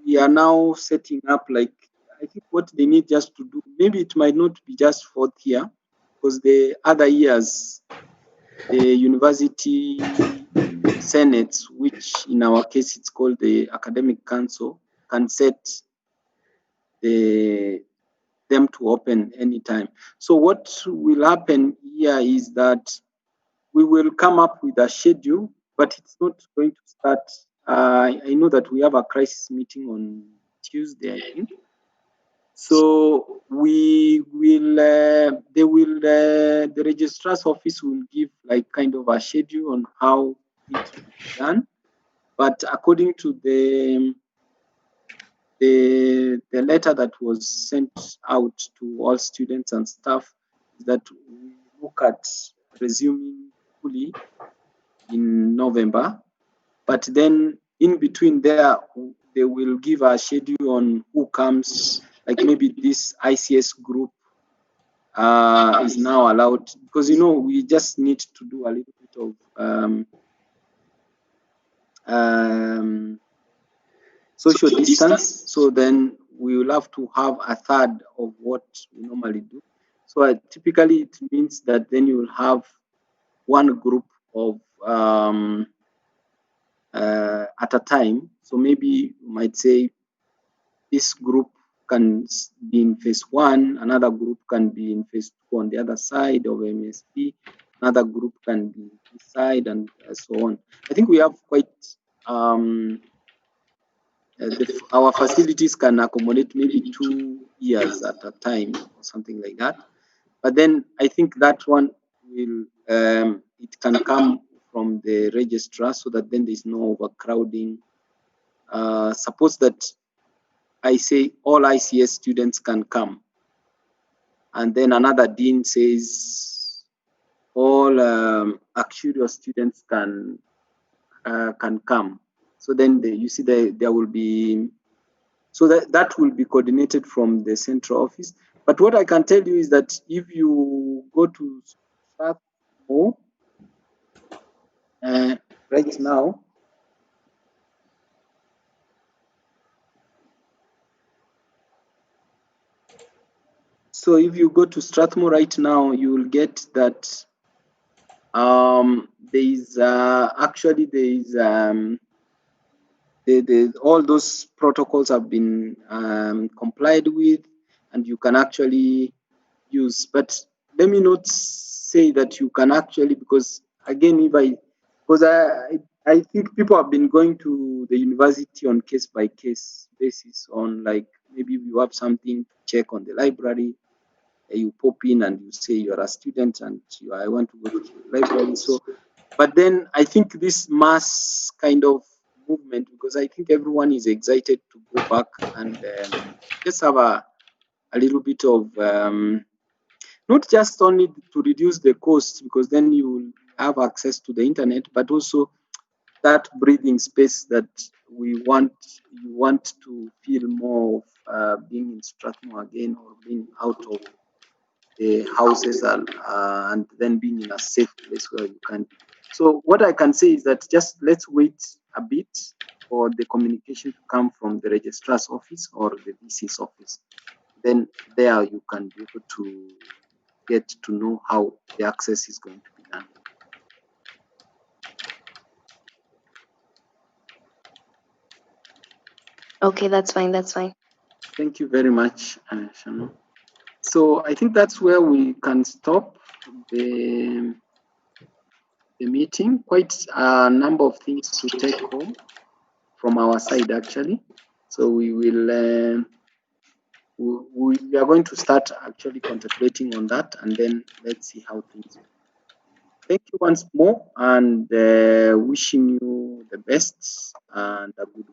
we are now setting up, like, I think what they need just to do, maybe it might not be just fourth year, because the other years, the university senates, which in our case it's called the academic council, can set them to open anytime. So what will happen here is that we will come up with a schedule, but it's not going to start. I know that we have a crisis meeting on Tuesday, I think. So we will, the registrar's office will give like kind of a schedule on how it will be done. But according to the letter that was sent out to all students and staff, is that we look at resuming fully in November. But then in between there, they will give a schedule on who comes, like maybe this ICS group is now allowed, because we just need to do a little bit of social distance. So then we will have to have a third of what we normally do. So typically it means that then you will have one group of at a time. So maybe you might say this group can be in phase 1, another group can be in phase 2 on the other side of MSP, another group can be this side, and so on. I think we have quite our facilities can accommodate maybe 2 years at a time or something like that. But then I think that one will it can come from the registrar, so that then there's no overcrowding. Suppose that I say all ICS students can come, and then another dean says all Actuarial students can come. So then you see there will be, so that will be coordinated from the central office. But what I can tell you is that if you go to Strathmore right now, so if you go to Strathmore right now, you will get that there is all those protocols have been complied with, and you can actually use. But let me not say that you can actually, because again, I think people have been going to the university on case by case basis, on like maybe you have something to check on the library, you pop in and you say you are a student and I want to go to the library. So, but then I think this mass kind of movement, because I think everyone is excited to go back and just have a little bit of not just only to reduce the cost, because then you will have access to the internet, but also that breathing space that you want to feel more of being in Strathmore again, or being out of the houses and then being in a safe place where you can. So what I can say is that just let's wait a bit for the communication to come from the registrar's office or the VC's office. Then there you can be able to get to know how the access is going to be done. Okay, that's fine. That's fine. Thank you very much, Shano. So I think that's where we can stop the meeting. Quite a number of things to take home from our side, actually. So we will we are going to start actually contemplating on that, and then let's see how things go. Thank you once more, and wishing you the best and a good